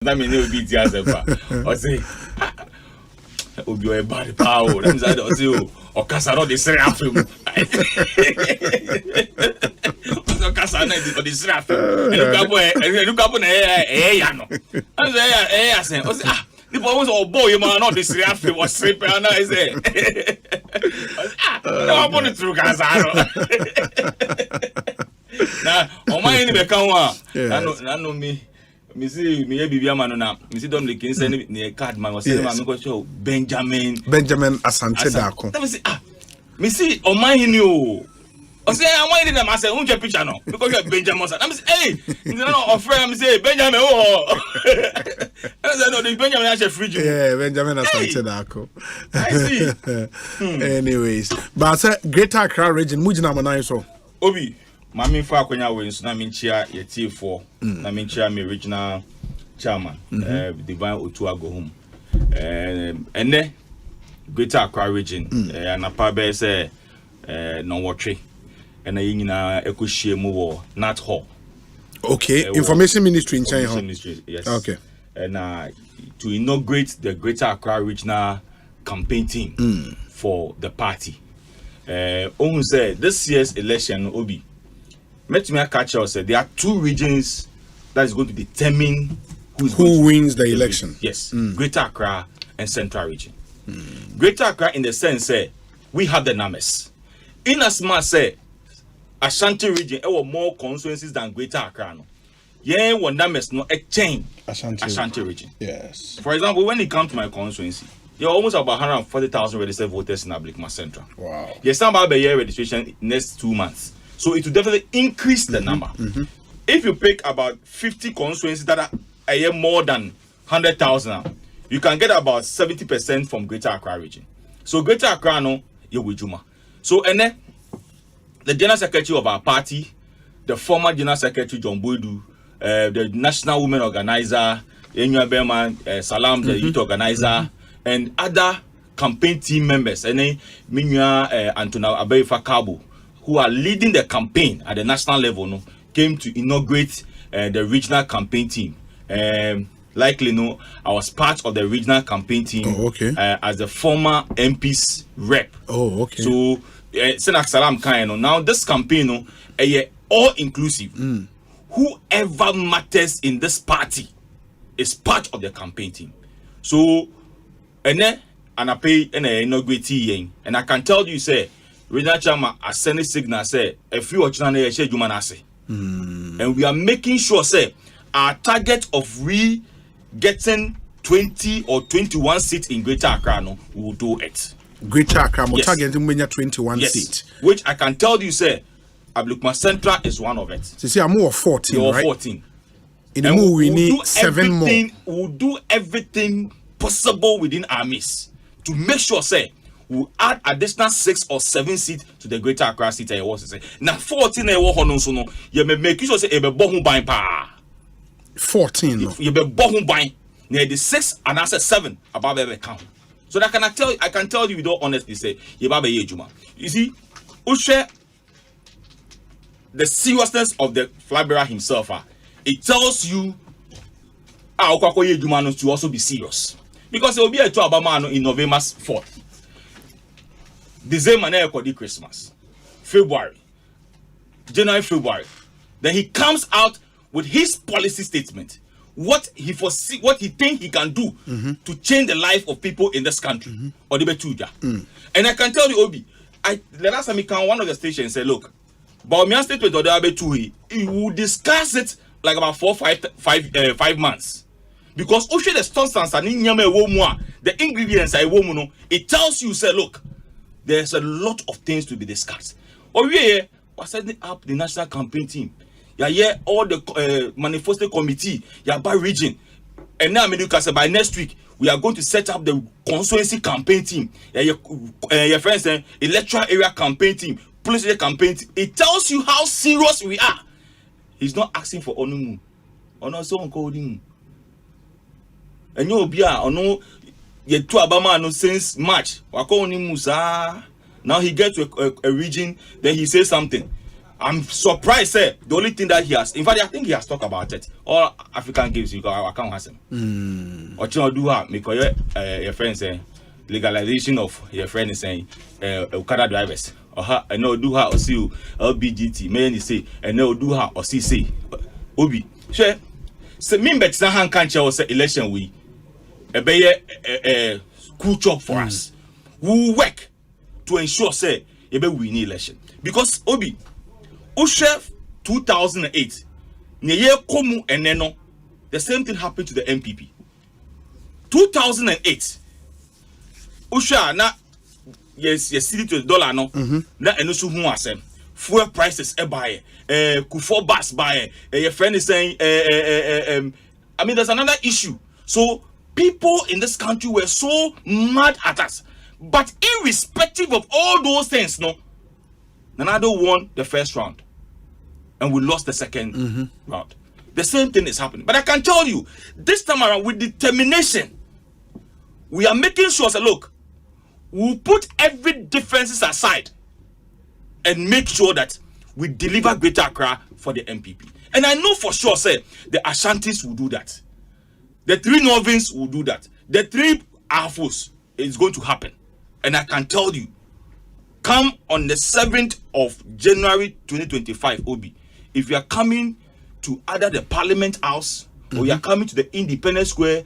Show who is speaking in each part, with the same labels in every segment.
Speaker 1: That means it will be the or say, Obi a bad power. That means I don't see or Casaro the Seraphim. Casano for the Seraphim. And look up on Yano. I say, the boy was all boy, man, not the Seraphim was sleeping. And I say, I'm going through Casaro. Now, on my enemy, I know me. Me see me bibia man na me see don the king send me card man was say man go show Benjamin
Speaker 2: Asante Dako.
Speaker 1: Me see o man hini o say I want them say unje picture no because you Benjamin I say hey no offer me say Benjamin oh I say no the Benjamin has a fridge.
Speaker 2: Yeah, Benjamin Asante Dako.
Speaker 1: I see.
Speaker 2: Anyways, but say Greater Accra region mujina manan so
Speaker 1: Obi Mami for akwanya we nso na menchia ye T4 na menchia me regional chairman Divine Otuago home ene Greater Accra region anapa be say no watwe ena ye nyina ekohie mu wo Nat Hall.
Speaker 2: Okay, information ministry in China.
Speaker 1: Ministry, yes.
Speaker 2: Okay.
Speaker 1: And to inaugurate the Greater Accra regional campaign team for the party. Ohun say this year's election Obi Let me catch us. There are two regions that is going to determine
Speaker 2: who wins the election.
Speaker 1: Yes, Greater Accra and Central Region. Greater Accra, in the sense, we have the numbers. In as much say, Ashanti Region, there were more constituencies than Greater Accra. No, yeah, one numbers no a chain. Ashanti Region.
Speaker 2: Yes.
Speaker 1: For example, when it comes to my constituency, there are almost about 140,000 registered voters in Ablikma Central.
Speaker 2: Wow.
Speaker 1: Yes, some about the year registration next 2 months. So it will definitely increase the number. If you pick about 50 constituencies that are a year more than 100,000, you can get about 70% from Greater Accra region. So Greater Accra no Yewujuma. So and then the general secretary of our party, the former general secretary John Boydu, the national women organizer, Enua Berman, Salam, the youth organizer, and other campaign team members, and then Minua Antona Abeifa Kabo, who are leading the campaign at the national level, no, came to inaugurate the regional campaign team. Likely, no, I was part of the regional campaign team as the former MP's rep.
Speaker 2: Oh, okay.
Speaker 1: So, Senak Salam Kayano. Now, this campaign, no, all inclusive. Whoever matters in this party is part of the campaign team. So, and I pay and inaugurate, and I can tell you, say. Regional Chairman has sent a signal say a few and we are making sure say our target of getting 20 or 21 seats in Greater Accra no, we will do it.
Speaker 2: Greater Accra target 21 seats.
Speaker 1: Which I can tell you say Ablikma Central is one of it.
Speaker 2: So see I'm more 14,
Speaker 1: you're
Speaker 2: right?
Speaker 1: 14.
Speaker 2: In the move we need 7 more.
Speaker 1: We'll do everything possible within our means to make sure say we'll add additional 6 or 7 seats to the Greater Accra seat. I was say now 14 so no you may make sure say e be bohu ban pa
Speaker 2: 14 no
Speaker 1: you be bohu ban na the 6 and answer 7 about be count. So that I can tell you with all honesty say you ba be ejuma. You see share the seriousness of the flag bearer himself it tells you okwakoye ejuma no to also be serious because it will be a to Obama in November 4th. December na Christmas, February, January, February. Then he comes out with his policy statement, what he foresee, what he think he can do to change the life of people in this country. Or the betuja. And I can tell you, Obi, the last time he can one of the stations say, look, but my statement or the Abetu, he will discuss it like about 5 months. Because the substance and the ingredients it tells you, say, look. There's a lot of things to be discussed. We're setting up the national campaign team. All the manifesto committee, by region. And now, by next week, we are going to set up the constituency campaign team. Your friends, electoral area campaign team, police area campaign team. It tells you how serious we are. He's not asking for onumu. Ono someone called him. And you'll be no. Yet to Obama no since March. Now he gets to a region, then he says something. I'm surprised, the only thing that he has, in fact, I think he has talked about it. All African games, I can't ask him. Or do have because your friend saying legalization of your friend is saying Okada drivers. Or no do her or see LBGT. Many say and no do her or see Obi. Sure. So mean bet na han can't say election we a cool job for us. We work to ensure say we win election. Because Obi Chef 2008 Nye Komu and Neno, the same thing happened to the NPP. 2008 Usha na yes city to the dollar no na enosu hu asem fuel prices buy Kufo bus buy your friend is saying I mean there's another issue. So people in this country were so mad at us, but irrespective of all those things, no, Nanado won the first round and we lost the second round. The same thing is happening. But I can tell you, this time around, with determination, we are making sure, say, look, we'll put every differences aside and make sure that we deliver Greater Accra for the NPP. And I know for sure, say, the Ashantis will do that. The 3 Northern will do that. The 3 Afos is going to happen. And I can tell you, come on the 7th of January 2025, Obi, if you are coming to either the Parliament House or you are coming to the Independence Square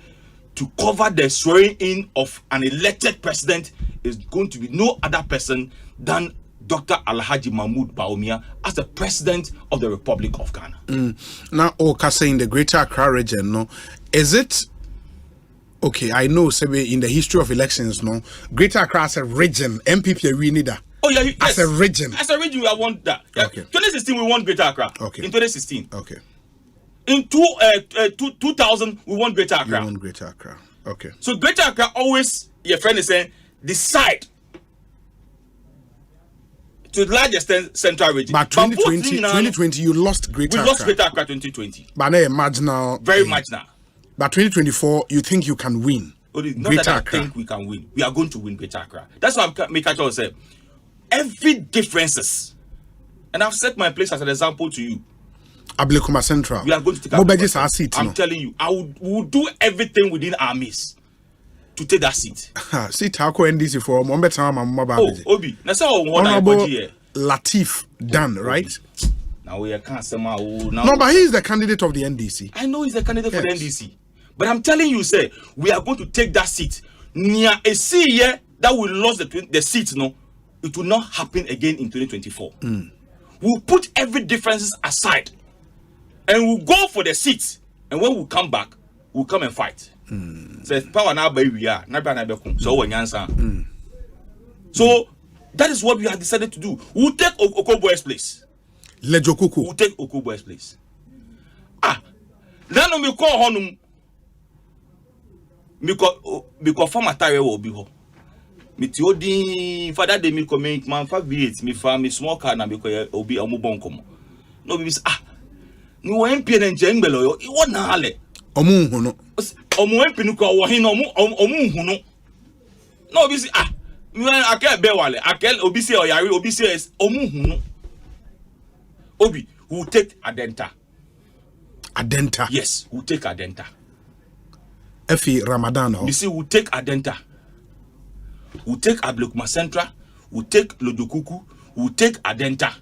Speaker 1: to cover the swearing in of an elected president, is going to be no other person than Dr. Alhaji Mahmoud Bawumia as the president of the Republic of Ghana.
Speaker 2: Now, Okasa in the Greater Accra region, no, is it okay? I know, say, in the history of elections, no, Greater Accra as a region, MPP we need that.
Speaker 1: Oh yeah, yes.
Speaker 2: As a region.
Speaker 1: As a region, we want that. Yeah.
Speaker 2: Okay.
Speaker 1: 2016, we won Greater Accra.
Speaker 2: Okay.
Speaker 1: In 2016.
Speaker 2: Okay.
Speaker 1: In 2000, we won Greater Accra.
Speaker 2: You won Greater Accra. Okay.
Speaker 1: So Greater Accra always, your friend is saying, decide to the large extent central region.
Speaker 2: But 2020, you lost Greater Accra.
Speaker 1: We lost Greater Accra 2020.
Speaker 2: But now marginal.
Speaker 1: Very marginal.
Speaker 2: But 2024, you think you can win?
Speaker 1: Not that I think we can win. We are going to win Greater Accra. That's why I'm making sure say every differences. And I've set my place as an example to you.
Speaker 2: Ablekuma Central.
Speaker 1: We are going to take our seat. I'm telling you, we will do everything within our means to take that seat.
Speaker 2: Seat how NDC for
Speaker 1: Obi.
Speaker 2: Honorable Latif Dan, right?
Speaker 1: Now we can't say
Speaker 2: no, but he is the candidate of the NDC.
Speaker 1: I know he's the candidate for the NDC. But I'm telling you, say, we are going to take that seat. Near a year that we lost the seat, no, it will not happen again in 2024. We'll put every differences aside and we'll go for the seats. And when we come back, we'll come and fight. So power now by we are so that is what we have decided to do. We'll take Okobo's place.
Speaker 2: Lejokuku.
Speaker 1: We'll take Okobo's place. Then we call honum because from a tire will be home. Mitiodi father de me comment man fa V8 me fa me small car na because obi amubon komo. No be ni wo MP na nje ngbelo yo I wona ale.
Speaker 2: Omu hu no.
Speaker 1: Omu MP nu ko wo hin no omu hu no. No be me akel be wale akel obi say oyare obi say omu hu no. Obi who take Adenta.
Speaker 2: Adenta.
Speaker 1: Yes, who take Adenta.
Speaker 2: Efi Ramadan.
Speaker 1: You see, we'll take Adenta. We'll take Ablekuma Central. We'll take Lodokuku. We'll take Adenta.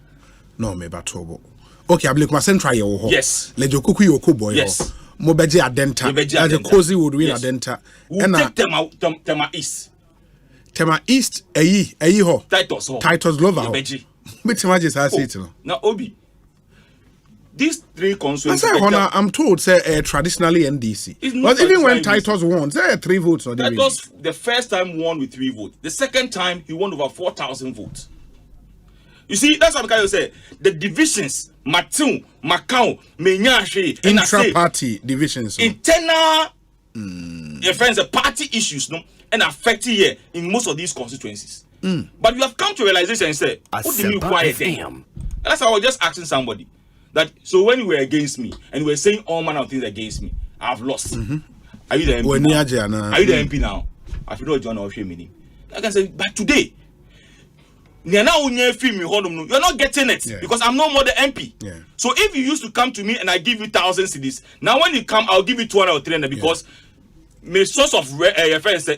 Speaker 2: No, me batobo. Okay, Ablekuma Central yo ho.
Speaker 1: Yes.
Speaker 2: Lejokuku yo ko boy.
Speaker 1: Yes.
Speaker 2: Mobeji Adenta. The Cozy would win Adenta.
Speaker 1: We'll take Tema East.
Speaker 2: Tema East, eyi ho.
Speaker 1: Titus ho.
Speaker 2: Titus Lover. Which images I see it no.
Speaker 1: Now Obi. These 3 constituencies.
Speaker 2: I'm told, say, traditionally NDC. But even when Titus won, say 3 votes.
Speaker 1: Titus, the first time won with 3 votes. The second time, he won over 4,000 votes. You see, that's what I'm trying to say. The divisions, Matun, Macau, Menyashi,
Speaker 2: intra-party divisions.
Speaker 1: Internal, your friends, the party issues, no, and affecting here in most of these constituencies. But you have come to realization and say, what do you mean quiet them? That's why I was just asking somebody. That so when you were against me and you were saying all manner of things against me, I've lost. Are you the MP now? Are you the MP now? I feel not John or meaning. Like I said, but today you're not getting it because I'm no more the MP.
Speaker 2: Yeah.
Speaker 1: So if you used to come to me and I give you 1,000 cedis, now when you come, I'll give you 200 or 300 because my source of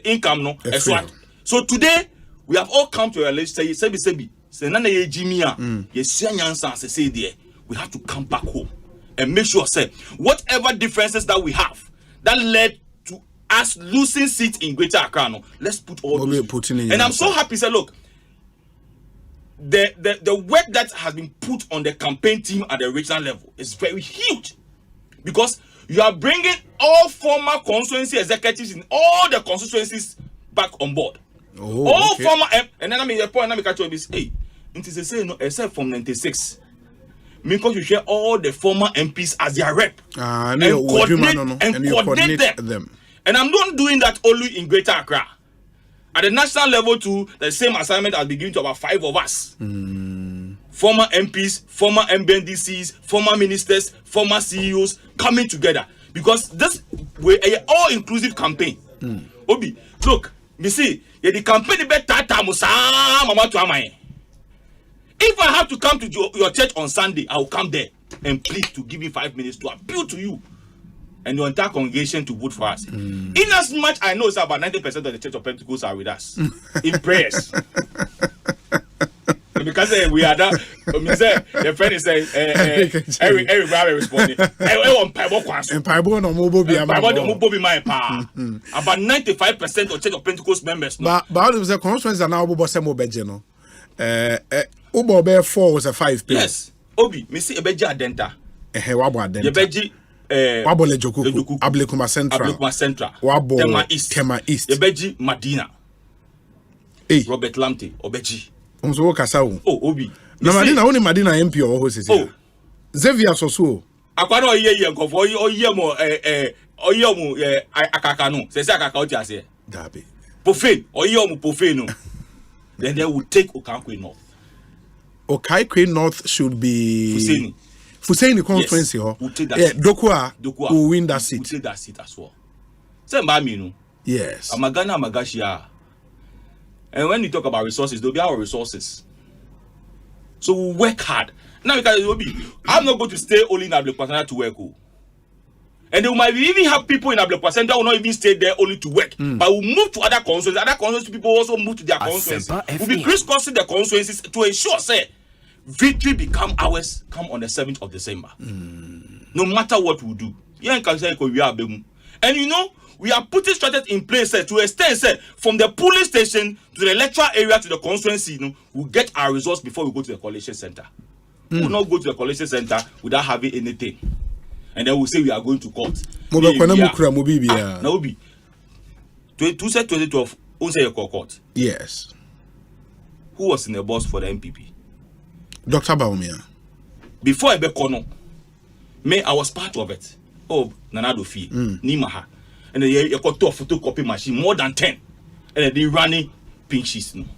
Speaker 1: income no. So today we have all come to a list. Say nana ye jimia ye say there. We have to come back home and make sure say whatever differences that we have that led to us losing seats in Greater Accra, no, let's put all those. And I'm so happy. Say, look, the work that has been put on the campaign team at the regional level is very huge because you are bringing all former constituency executives in all the constituencies back on board. Former, and then I mean the point I catch this. Hey, it is the same, no, except from 96. Because you share all the former MPs as their rep and coordinate them. And I'm not doing that only in Greater Accra. At the national level too, the same assignment has been given to about 5 of us. Former MPs, former MBNDCs, former ministers, former CEOs coming together. Because this we're an all-inclusive campaign. Obi, look, you see, the campaign if I have to come to your church on Sunday, I will come there and plead to give me 5 minutes to appeal to you and your entire congregation to vote for us. In as much I know, it's about 90% of the Church of Pentecost are with us in prayers. Because we are that. The friend is saying, Eric Brother responding. About 95% of Church of Pentecost members.
Speaker 2: But the conference are now about some obejeno. Ubo 4 was a 5.
Speaker 1: Yes. Obi, me see ebeji adenta.
Speaker 2: Wabo adenta.
Speaker 1: Yebeji
Speaker 2: wabo lejokuku. Ablekuma Central. Wabo
Speaker 1: Tema
Speaker 2: East.
Speaker 1: Yebeji Madina.
Speaker 2: Hey.
Speaker 1: Robert Lamte obeji.
Speaker 2: Onzo kasawu.
Speaker 1: Oh, Obi.
Speaker 2: Na Madina only Madina MP or who says. Oh. Xavier Soso.
Speaker 1: Akwado oye nkofo oye mo akaka no. Se akaka o ti ase.
Speaker 2: Dabi.
Speaker 1: Pofane oye mo pofane no. Then they will take Okankwe North.
Speaker 2: Okaikwe North should be Fuseni Constituency.
Speaker 1: Yes. We'll take that
Speaker 2: seat. Dokua will win that seat.
Speaker 1: We'll take that seat as well. Say no.
Speaker 2: Yes.
Speaker 1: Amagana Amagashia. And when you talk about resources, there'll be our resources. So we'll work hard. Now because I'm not going to stay only in Ablekwa to work. And they might even have people in Ablekwa Center who will not even stay there only to work. But we'll move to other constituencies. Other constituencies people also move to their constituencies. We'll be crisscrossing the constituencies to ensure, say, victory become ours come on the 7th of December. No matter what we do. And you know, we are putting strategies in place to extend from the polling station to the electoral area to the constituency. We'll get our results before we go to the collation center. We will not go to the collation center without having anything. And then we'll say we are going to court. Now, 2012, court.
Speaker 2: Yes.
Speaker 1: Who was in the boss for the NPP?
Speaker 2: Dr. Baumia.
Speaker 1: Before I became I was part of it. Oh, Nanado Fee, Nimaha. And then you got a photocopy machine, more than 10. And then they running pink sheets. In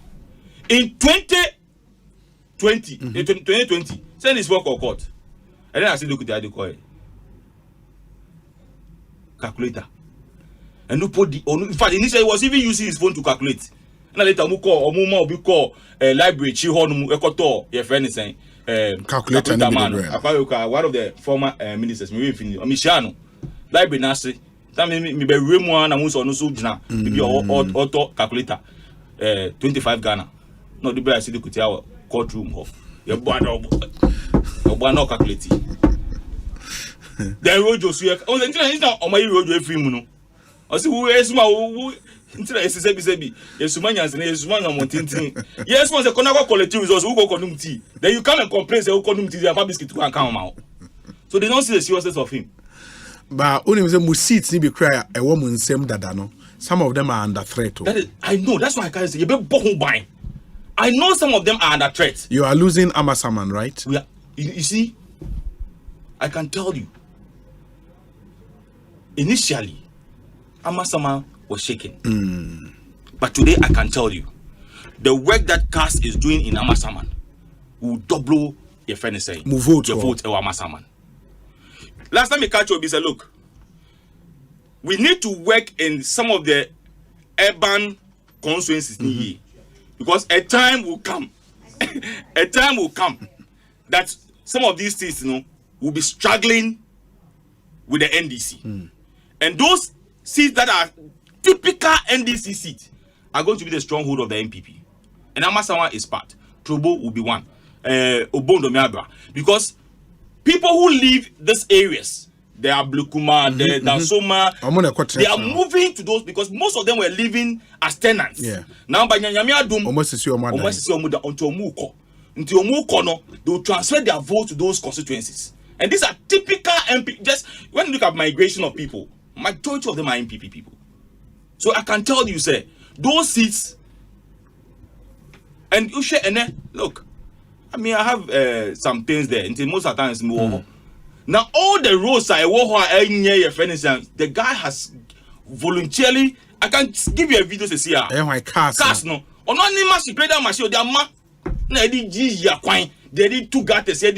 Speaker 1: 2020, send this work of court. And then I said, look at the adequate calculator. And you put in fact, initially he was even using his phone to calculate. And later we call library your friend is saying
Speaker 2: calculator man.
Speaker 1: One of the former ministers, Michano, library nasi. That me be remu na muso no so gina. Maybe auto calculator 25 Ghana. No the I see the kutia courtroom ho. Your boy no calculate. Then road Josu on the internet is now on my road every muno. I see who is my internet is sebi yesuma nyanse na yesuma na montintin. Yes once the Konako collective results who go konum tea. Then you come and complain say who konum tea and biscuit go and come out. So they don't see the seriousness of him.
Speaker 2: But only the seats ni be cry a woman same dada no. Some of them are under threat.
Speaker 1: That is, I know, that's why I can't say you be bohun buying. I know some of them are under threat.
Speaker 2: You are losing Amasaman, right?
Speaker 1: We are, you see, I can tell you. Initially, Amasaman was shaking. But today I can tell you, the work that CAS is doing in Amasaman will double your friend is saying.
Speaker 2: Your vote
Speaker 1: Amasaman. Last time we catch up, he said, look, we need to work in some of the urban constituencies because a time will come a time will come that some of these states, will be struggling with the NDC. And those seats that are typical NDC seats are going to be the stronghold of the NPP. And Amasawa is part. Trobo will be one. Obondo Miabra. Because people who live these areas, they are Blukuma, they are Soma, they are moving to those because most of them were living as tenants.
Speaker 2: Yeah.
Speaker 1: Now by Nyamiadum,
Speaker 2: almost
Speaker 1: they will transfer their vote to those constituencies. And these are typical MP. Just when you look at migration of people, majority of them are NPP people. So I can tell you, say, those seats, and you share, and then look, I mean, I have some things there. Until most of the times, now all the roads I walk the guy has voluntarily. I can give you a video to see her. Cars no. On any mass play that machine, they are ma. They did two gutters. I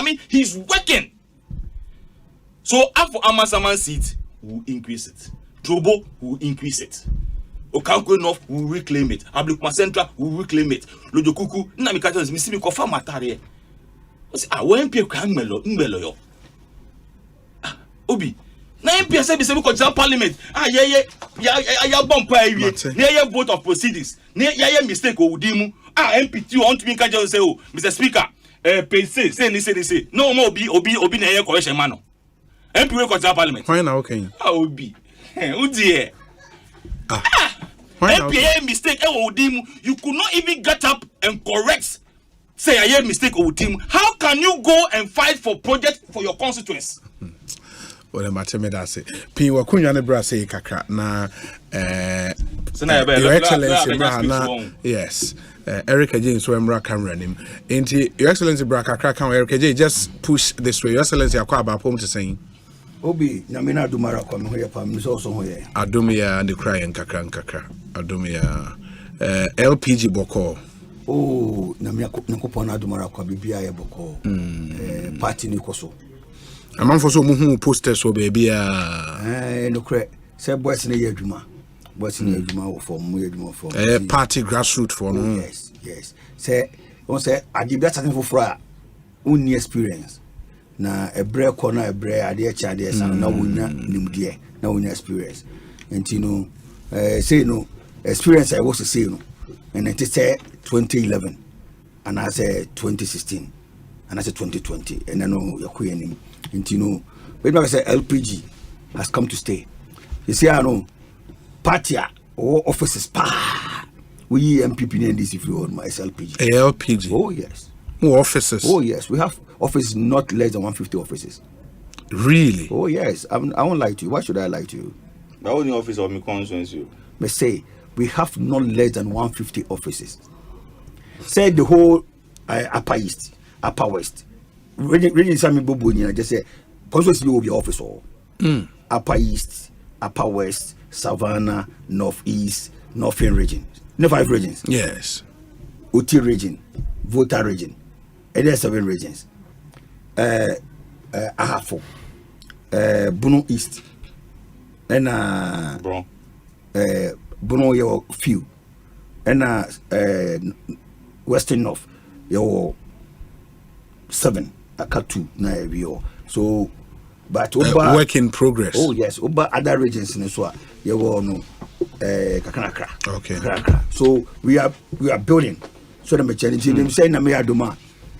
Speaker 1: mean, he's working. So after Amasaman seat, will increase it. Trobo will increase it. Okanko North will reclaim it. Ablukma Central will reclaim it. Lojokuku, na mikato is missing kofa matare. When MP Melo yo. Obi. Na MP say be say ko parliament. Ya bompa ewie. Na vote of proceedings. Na ya mistake o udimu. MP2 want to be kajo say oh, Mr. Speaker, PC say. No more obi na ye correction man. MP we ko parliament.
Speaker 2: Why now okay?
Speaker 1: Obi. Udi MPA mistake you could not even get up and correct say I had mistake how can you go and fight for project for your constituents?
Speaker 2: Well, matter me that say pin wa kunwa ne bra say kakra na your excellency bra yes Eric Adjei so emra camera nim enti your excellency bra kakra kan Eric Adjei just push this way your excellency akwa abapom to saying
Speaker 3: Obi na me na adumara kwa me hoye pa me so ho ye
Speaker 2: adumia and the cry and kakra adumia LPG boko
Speaker 3: oh na me nakopon adumara kwa bibia ye boko party ni koso
Speaker 2: amanfo so mu hu posters so baby
Speaker 3: no kre say boys na ye aduma for mu ye aduma for
Speaker 2: party grassroots for no
Speaker 3: yes say on say adibia something for fra uni experience na ebre ko na ebre ade cha ade san na wonya nimdie na wonya experience enti no say no experience I was to say no and it say 2011 and I say 2016 and I say 2020 and I know yakuye nim enti no when I say LPG has come to stay you see I know party or offices pa we MPP and this if you want my LPG
Speaker 2: LPG
Speaker 3: oh yes
Speaker 2: more offices
Speaker 3: oh yes we have offices not less than 150 offices.
Speaker 2: Really?
Speaker 3: Oh yes. I won't lie to you. Why should I lie to you?
Speaker 1: The only office of my constituency.
Speaker 3: May say we have not less than 150 offices. Say the whole upper east, upper west. Region Sami Bobo, I just say constituency will be office all. Upper east, upper west, Savannah, northeast, northern region. No 5 regions.
Speaker 2: Yes.
Speaker 3: Uti region, Volta region. And there are 7 regions. Ahafo, Bono East, and Bono your few, and Western North, your 7, Akatu na evio. So, but
Speaker 2: work in progress.
Speaker 3: Oh yes, over other regions in Swa, you no Kakanakra.
Speaker 2: Okay.
Speaker 3: So we are building. So the challenge them say na me aduma.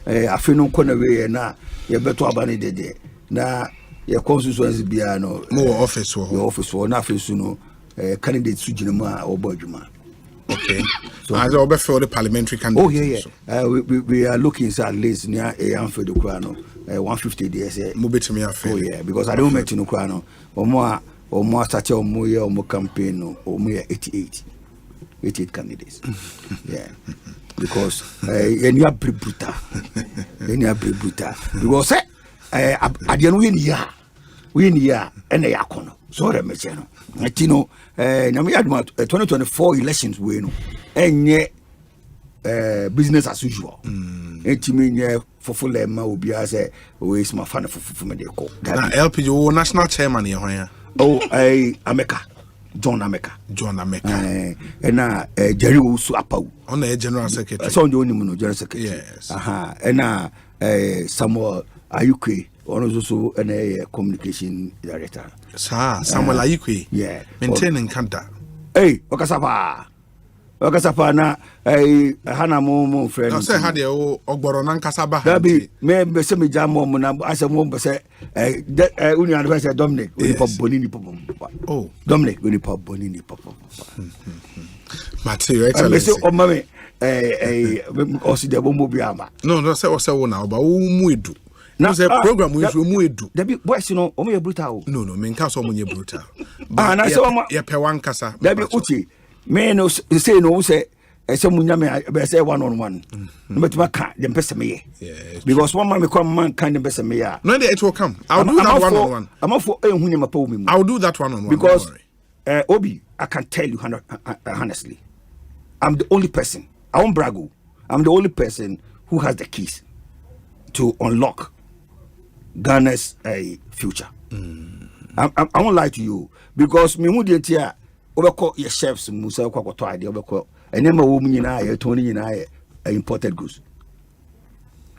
Speaker 3: Afino kona we na ye beto abane dede na ye constituency bia no
Speaker 2: more office for
Speaker 3: your office for na face no candidate sujina ma obadwuma
Speaker 2: okay so as we for the parliamentary candidate
Speaker 3: oh yeah we are looking at least near a amfo de kura no 150 days
Speaker 2: mo betimi afa
Speaker 3: oh yeah because I don't met no kura no omo start omo ye omo campaign no omo ye 88 candidates yeah because any brutal because adian we ni ya ene yakono so re meche no atino na me aduma 2024 elections we no enye business as usual etimi nye fofole ma obi ase we is my fan fofu me de ko
Speaker 2: na LPG national chairman ye hwan ya
Speaker 3: oh America John Ameka and Jerry Usu Apau
Speaker 2: on a general secretary.
Speaker 3: So the only general secretary.
Speaker 2: Yes.
Speaker 3: And Samuel Ayukwe, also a communication director.
Speaker 2: Samuel Ayukwe.
Speaker 3: Yeah.
Speaker 2: Maintaining Kanta.
Speaker 3: Hey, Okasapa na hana mo friend.
Speaker 2: No say had the ogboro nan kasaba.
Speaker 3: Dabi me se me jamo mo na ase mo se uni advice Dominic we pop bonini pop.
Speaker 2: Oh,
Speaker 3: Dominic we pop bonini pop.
Speaker 2: Matthew, excellent.
Speaker 3: Me say o mame osi de bo mo biama.
Speaker 2: No say o say wo na oba wo mu edu. No say program we mu edu.
Speaker 3: Dabi boys no o me brutal.
Speaker 2: No me nka so mo nye brutal.
Speaker 3: Na say o
Speaker 2: ye pe wan kasa.
Speaker 3: Dabi uchi me no say no say munya me be say one on one. No betima ka dem pese me. Because one man me come man kind dem pese me ya.
Speaker 2: No it will come. I'll do that one on one.
Speaker 3: I'm for ehun nyama pa me.
Speaker 2: I'll do that one on one.
Speaker 3: Because Obi, I can tell you honestly. I'm the only person. I won't brag. I'm the only person who has the keys to unlock Ghana's future. I won't lie to you because me who did here overcall your chefs Musa Kwakoto idea overcall and then my woman in I Tony in I imported goods.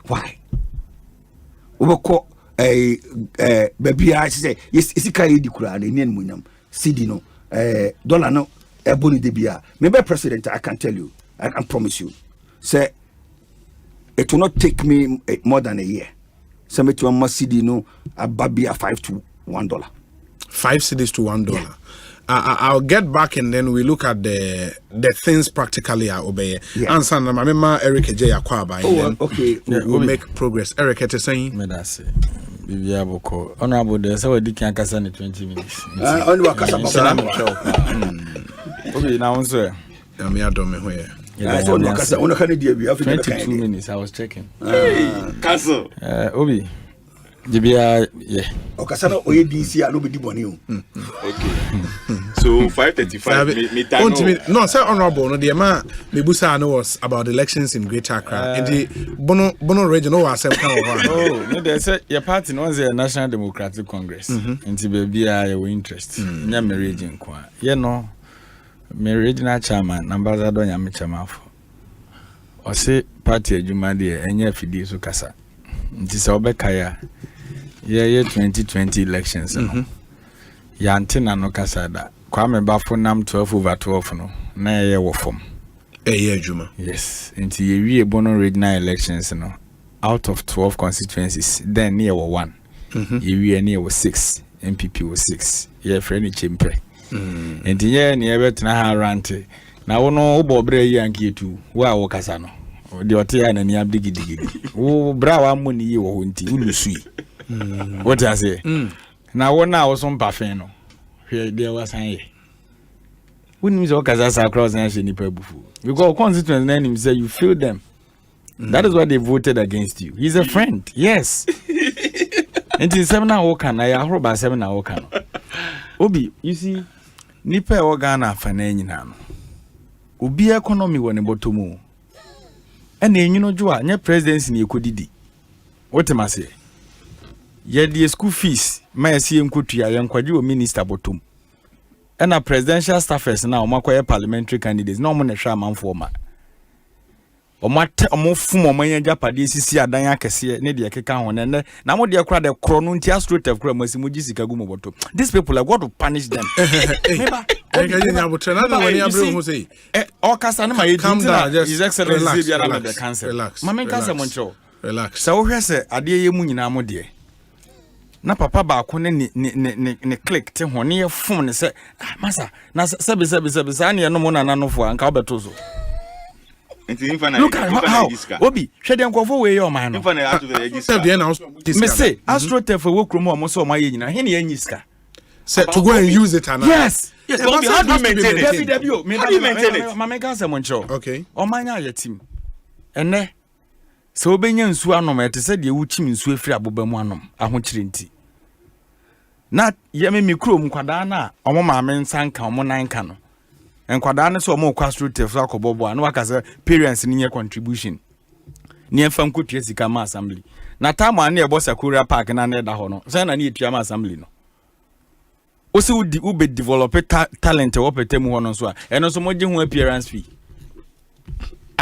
Speaker 3: Why? Overcall a baby I say yes is it carry the Quran in Munam CD no dollar no a boni de bia. Maybe president I can tell you, I can promise you. Say it will not take me more than a year. Some to a CD no a babia $5 to $1. 5
Speaker 2: cedis to $1. Yeah. I'll get back and then we look at the things practically I obey. Yeah. And son, my member Eric Adjei Akwaba.
Speaker 3: Okay.
Speaker 2: We'll make progress. Eric, what is saying?
Speaker 4: Medase. Bibia boko. Honorable, there's a dick and Cassan 20 minutes.
Speaker 3: Only what Cassan.
Speaker 4: Okay, now, sir.
Speaker 2: I'm here, don't know where.
Speaker 4: Yeah, 22 minutes. I was checking.
Speaker 1: Castle.
Speaker 4: Obi. Jibia, yeah.
Speaker 3: Okasana OADC and nobody money.
Speaker 1: Okay. So 5:35.
Speaker 2: No, sir, honorable. No, the amount Mebusa was about elections in Greater Accra. And the Bono region was some kind of one.
Speaker 4: Oh, no, they said your party was the National Democratic Congress. And to be your interest. Yeah, my region, you know, my regional chairman, Ambassador Yamichama. Or say party Jumadi and your Fidi Sukasa. It is Obekaya. Yeah, 2020 elections. Yantina no kasada. Kwame Bafonam 12/12 no. Na ye wo form.
Speaker 2: Juma.
Speaker 4: Yes. Into ye Bono regional elections no. Out of 12 constituencies, then near 1. Ye near was 6. NPP was 6. Ye friendly chimpe. And ye near betina ha rante. Na wono obo bre yanki tu. Wa wo kasano. The otia na ni abdigi digidi. Wo bra wa moni ye wo nti ulusui. What I say? Now one now was on Buffet no. Here there was an wouldn't miss all Kazasa across the nation. Because constituents name him say you feel them. That is why they voted against you. He's a friend, yes. Until 7 hours can I hope about 7 hours can. Obi, you see, Nipa Organa Fananian. Ubi economy when about more. And then you know, Joa, your presidency in Yokudidi. What am I say? Ye the school fees, my CM Kutia, young quadru minister bottom. And a presidential staffers now, my parliamentary candidates, no one a shaman former. Or what a more fumo my Japanese see a Danya Cassia, Nadia Kakan, and now what they are crowd of Cronuntia Street of Grammars in Mujisica Gumoto. These people are going to punish them. Or Casanama, come down, His Excellency, the cancer. Relax. Mamma Casa Moncho.
Speaker 2: Relax.
Speaker 4: So, here's a dear Munina dear. Na papa ba ko ne click te hone ye phone say masa na sabi na no mo na nanofo anka obeto so look at how Obi hwe de nkofo we your man no me say astrotef we kromo mo so ma ye nyina he ne anyi ska
Speaker 2: say to go and use it and
Speaker 4: yes
Speaker 1: Obi how do you maintain
Speaker 4: it how do you maintain it mama ka say mo ncho
Speaker 2: okay
Speaker 4: o manya ya team ene so obenya nsu anom ete se de wuchim nsu afiri abobamu anom ahokyire nti na yeme mikro mkwada na omo maame nsanka omo nanka no enkwada ne so omo kwastro tefo akobobo na wakase parents ni nye contribution ni emfa nkotua sika ma assembly na time an e bo Sakura Park na na da ho no so na ne etua ma assembly no also ube develop talent or petemu hono so and also mo ho appearance fee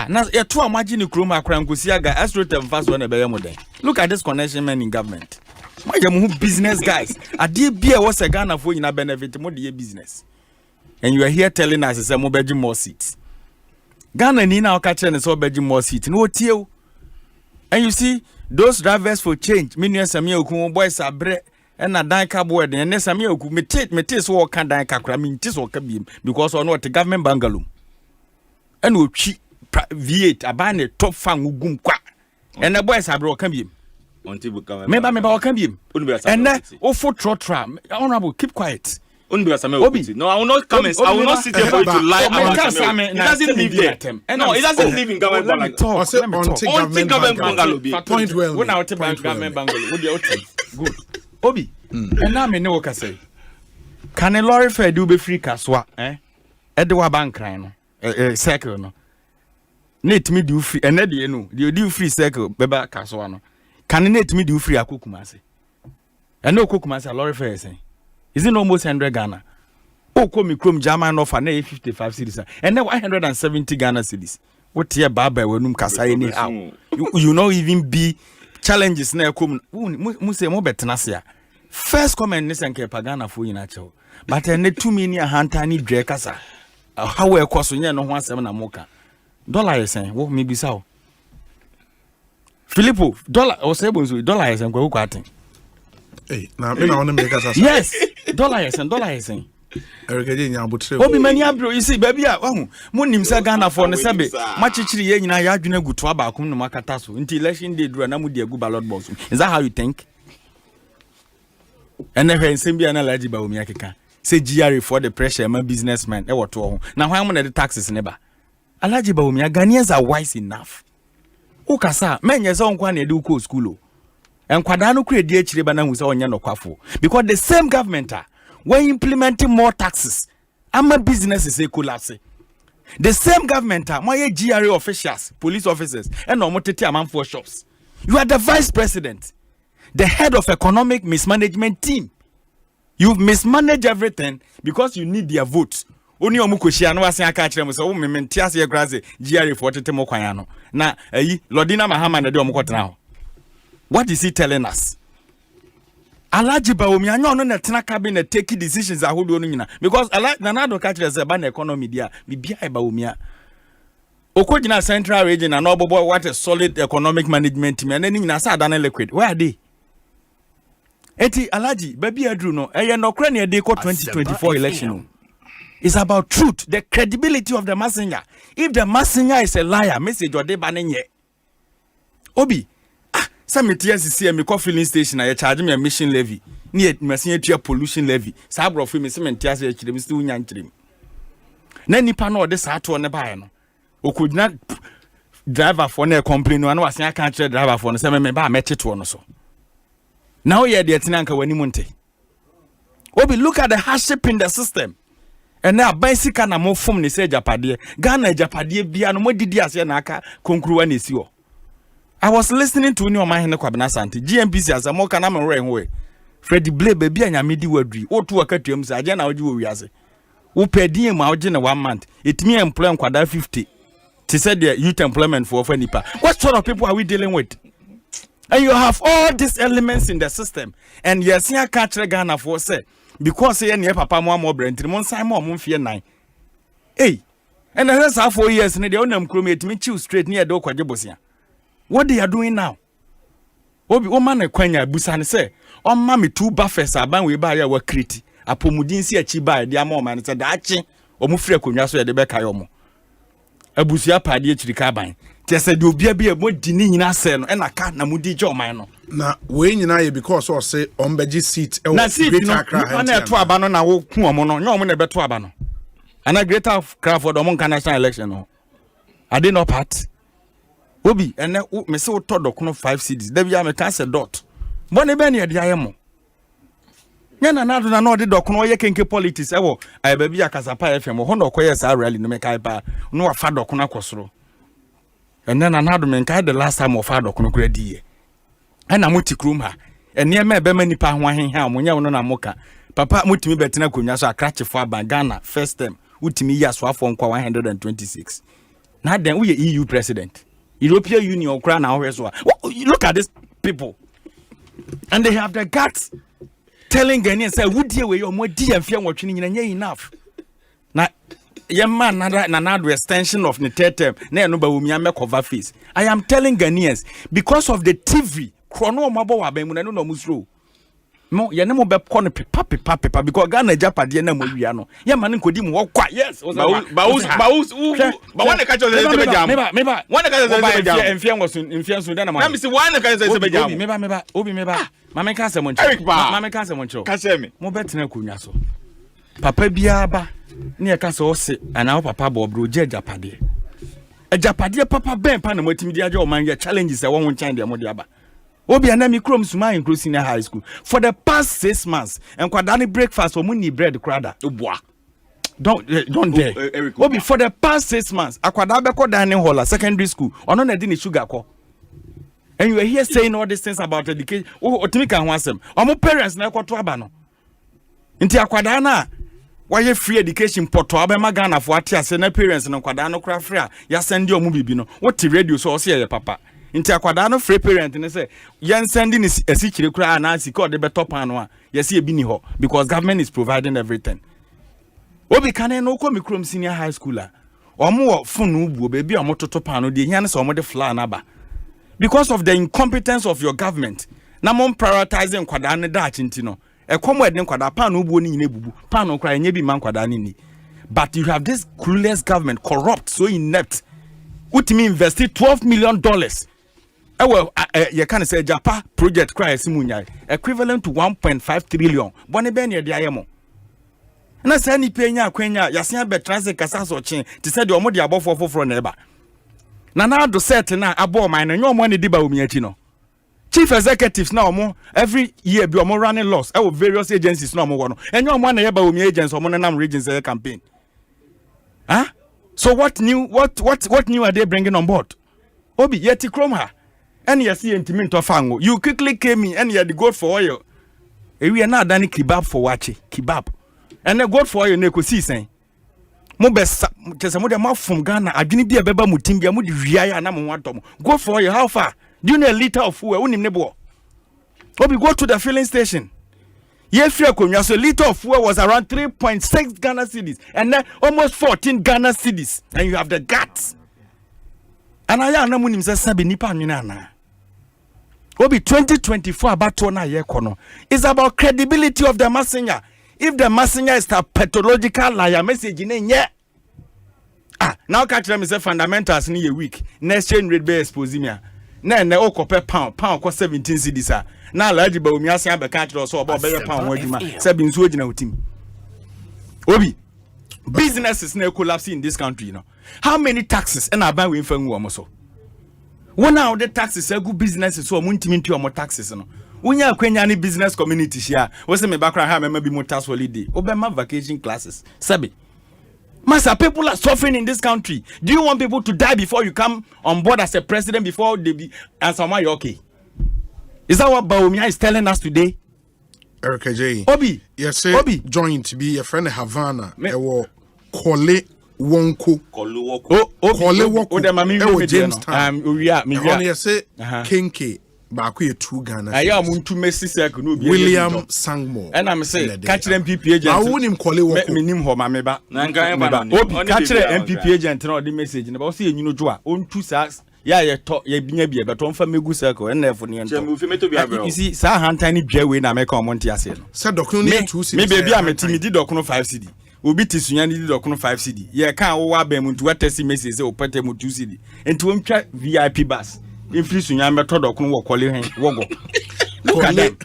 Speaker 4: na ya to imagine kroma akrankosi aga astrotem fast one be yemo. Look at this connection men in government. Who business guys ade bia was a Ghana for you benefit mo de business, and you are here telling us say mo beji more seats. Ghana ni na catch and so beji more seats no tie. And you see those drivers for change menu Samuel Oku boys abre and na dan ka board and Samuel Oku me so kan dan ka kra me so ka biem because on what the government bungalow and we V8 abane top fan ugum kwa and the boys abre kan biem Member can be. And then, oh, for tram, honorable, keep quiet.
Speaker 1: Obi. No, I will not comment. I will not sit here for you to lie about Samuel. It doesn't live there. No, it doesn't live in government bungalow. On government bungalow.
Speaker 2: Point well.
Speaker 4: When I take government bungalow, good. Obi. And now me know what I say. Can a lorry fare do be free kaswa? Edwa bank no. Circle no. Net me do free. And you know, you do free circle. Beba kaswa no. Candidate me do free akukumase. And no kukumase lorry fare say. Is it almost 100 Ghana? Oh, come me chrome German offer na 55 cedis. And then 170 Ghana cedis. What here baba when kasa anyhow. You know even be challenges na come mu say mo betena. First comment ni senke pagana fo yin acho. But and 2 million hunter ni dre kasa. How we kwaso nya no ho asem na moka. Dollar yesen wo me bisa o. Filippo, dollar or $7 dollar is and go quating.
Speaker 2: Hey, now I want to make us
Speaker 4: yes, dollar is and dollar is saying. Obi many abro, you see, baby, Munim Sagana for the Sabe, Machichi, Yana Yajuna good to Abakum no Makatasu, until election day drew an amudia good ballot boss. Is that how you think? And never in Sambia and eligible Miaka. Say GRE for the pressure, my businessman, ever to home. Now, how many the taxes never? Eligible Mia Ghanaians are wise enough. Ukasa men yesa onkwa na edu school and kwadano create HDB bana hu se onya no kwafo because the same government when implementing more taxes ama businesses e collapse. The same government my GRA officials, police officers and no motete amanfo shops. You are the vice president, the head of economic mismanagement team. You've mismanaged everything because you need their votes. Oni omukoshia no asen aka kire mo so wo mementiase ye graze GRA for tete mo kwan ano na Lordina Mahama na de omukotena ho. What is he telling us? Alhaji Bawomi anyo no na tena cabinet take decisions ahodo no nyina because na do ka kire se ba na economy dia bibia e Bawomi okojina central region and obobo what a solid economic management team and nyina sa ada na liquid where are they? Eti Alhaji baby adru no eye no kra na e dey ko 2024 election. It's about truth, the credibility of the messenger. If the messenger is a liar, message or de banenye. Obi, some TSC me call filling station I charge me a mission levy. Near messenger pollution levy. Sabro fi me some TSC them still nyanchrim. Na nipa no de sa to ne ba no. O could not driver for na complain no was can catch driver for no say me ba meche to no so. Now ye de tinanka wani monte. Obi, look at the hardship in the system. And now basic na mo form ni say Japade Ghana Japade bia no mo didi ase na aka konkruwa na esi ho. I was listening to Uni Omahene Kwabena Santi GMPC as mo kana me re ho Freddy Blay baby anyame di wadri o to akatuam say aje na oji wo wiase wo pedin ma oji na 1 month it me employ nkwada 50 to say the youth employment for nipa. What sort of people are we dealing with? And you have all these elements in the system and you see a catch Ghana for say because say near papa mo brent mon sign mo mfie 9 hey and that's how 4 years ne dey onam kromate me chill straight near do kwaje bosia. What they are doing now? Obi o man kwanya busane say o ma me 2 buffers aban we ba ya wa kriti apomudin si achi ba de ama o man say daachi o mu frɛ konwa so ye de be kai o mo abusia paade achirika aban tese de obia bia mo di ni nyina se no e na ka na mudi je o man no
Speaker 2: na we nyina ye because o say ombeji seat e
Speaker 4: na seat no na to aba no na wo ku o mo no nyo mo na be to aba no ana greater Accra for the national election no ade no part obi ene me se wo to dokono 5 cedis da bia me ka se dot bo ne be ne de ayemo nyana na do na no de dokono ye kenke politics e wo ai ba bia kasapa FM ho no koye sa rally no me kai pa no wa fa dokono akosoro ene na na do me kai the last time of fa dokono kura die ana moti krum ha ene me be manipa ho ahenha mo nya wono na moka papa mutimi betina konya so akrache for Ghana first time utimi year so afọ nkwa 126 now then we EU president European Union kra na ho so look at these people and they have the guts telling Ghanaians say would we your more di amfia nwotwe nyina enough na your man na extension of the third term na no ba wumi am cover face. I am telling Ghanaians because of the TV chrono mabo wa ban mu na no musro no ye ne mo be ko no pepa because Ghana japade na mo wia no ye man nkodi mu wo kwa yes ba one ka cho say be jam meba one ka say be jam enfia ngoso na ma me say one ka say be jam meba obi meba mama ka say mo ncho mama ka say mo ncho ka say me mo betena konwa so papa bia ba ne ka say o se ana papa bo bro je japade japade papa ben pa na motimi dia je o man ye challenges e won nchan de mo dia ba Obi anami krom suma in senior high school for the past 6 months and kwadani breakfast for money bread krada obwa don't dare Obi for the past 6 months akwada be ko dining hall secondary school ono na di ni sugar ko and you are here saying all these things about education otimi kan ho asem omo parents na ekoto aba no nti akwada na why free education poto abema Ghana for atiase na parents no kwada no kra free ya send omo bibi no what radio so o se papa Inti akwada no free parent ne say yen sending is esikire kura na sika de beto pan no a yesi ebi ni ho because government is providing everything. Obi kan no ko mikrom senior high school a omo phone ubuo be bi omo toto pan no de hia ne so omo de fly na ba because of the incompetence of your government na mom prioritizing kwada ne da achinti no e komo eden kwada pan ubuo ni nyine bubu pan no kra enye bi man kwada ni but you have this clueless government corrupt so inept utimi invest $12 million well, you can say Japan project cry simunya equivalent to 1.5 trillion. Bone ben ye diamo. Na say ni penya akwenya yasia be transit kasa so chen ti say de omo de abofo foforo na eba. Na na do set na abo man na nyomo ne diba omi achi no. Chief executives na omo every year be omo running laws e various agencies na omo wo no. Enyo omo na yeba omi agents omo na nam regions campaign. Huh? So what new are they bringing on board? Obi yeti kroma. And you see intimate of fango. You quickly came in and you had to go for oil. We are not done kebab for watching kebab. And then go for oil in Ekosiisen. Mobes just a mother mouth from Ghana. I didn't be a beba mutimbia mudi ria and I'm one tom. Go for oil. How far? Do you know a liter of fuel? Unim nebo. Obi go to the filling station. Yes, so a liter of fuel was around 3.6 Ghana cedis and then almost 14 Ghana cedis. And you have the guts. And I am not munim sabi nipa minana. Obi 2024 about na ye kono. It's about credibility of the messenger. If the messenger is a pathological liar, message in ye. Now catch them say fundamentals ni a week. Next chain rate be exposimia. Na okope pound cost 17 cedis. Na large ba omi asan be catch so about be pound waduma. Sebi nso gina utim. Obi businesses na collapse in this country, you know. How many taxes and I buy we fangu amoso? One now the taxes are good businesses so muntiminti or more taxes no. Unya kwenya ni business community share. What's me background have maybe more tax holiday. Obama vacation classes. Sabi. Master, people are suffering in this country. Do you want people to die before you come on board as a president before they be and someone you're okay? Is that what Baumia is telling us today?
Speaker 2: Eric Adjei.
Speaker 4: Obi.
Speaker 2: Yes, sir.
Speaker 4: Obi.
Speaker 2: Joint to be a friend of Havana. Ewo Kole Wonko.
Speaker 4: Kole Wonko.
Speaker 2: Ewo Jamestown.
Speaker 4: Me
Speaker 2: yes, sir. Kenke. Baku 2 Ghana.
Speaker 4: I am to Messi circle.
Speaker 2: William Sangmo.
Speaker 4: And I'm saying catch them MPP agent.
Speaker 2: I wouldn't him Kole Wonko.
Speaker 4: Minim ho mameba. Obi catch them MPP agent no the message. Na ba say you know joa. On 2 sacks. Yeah, you binya bia but on fa megu circle and therefore ni ento. You see, sa hantani bia we na make on monte ase no.
Speaker 2: Say docuno ni 2 cedi.
Speaker 4: Me baby am timi di docuno 5 cedi. Obi tisunya ni di docuno 5 cedi. Ye kan wo wa ba mu ntu watesi message say opete mu 2 cedi. Enti wo ntwa VIP bus. Infri sunya meto docuno wo kole hen wogo. Look at that.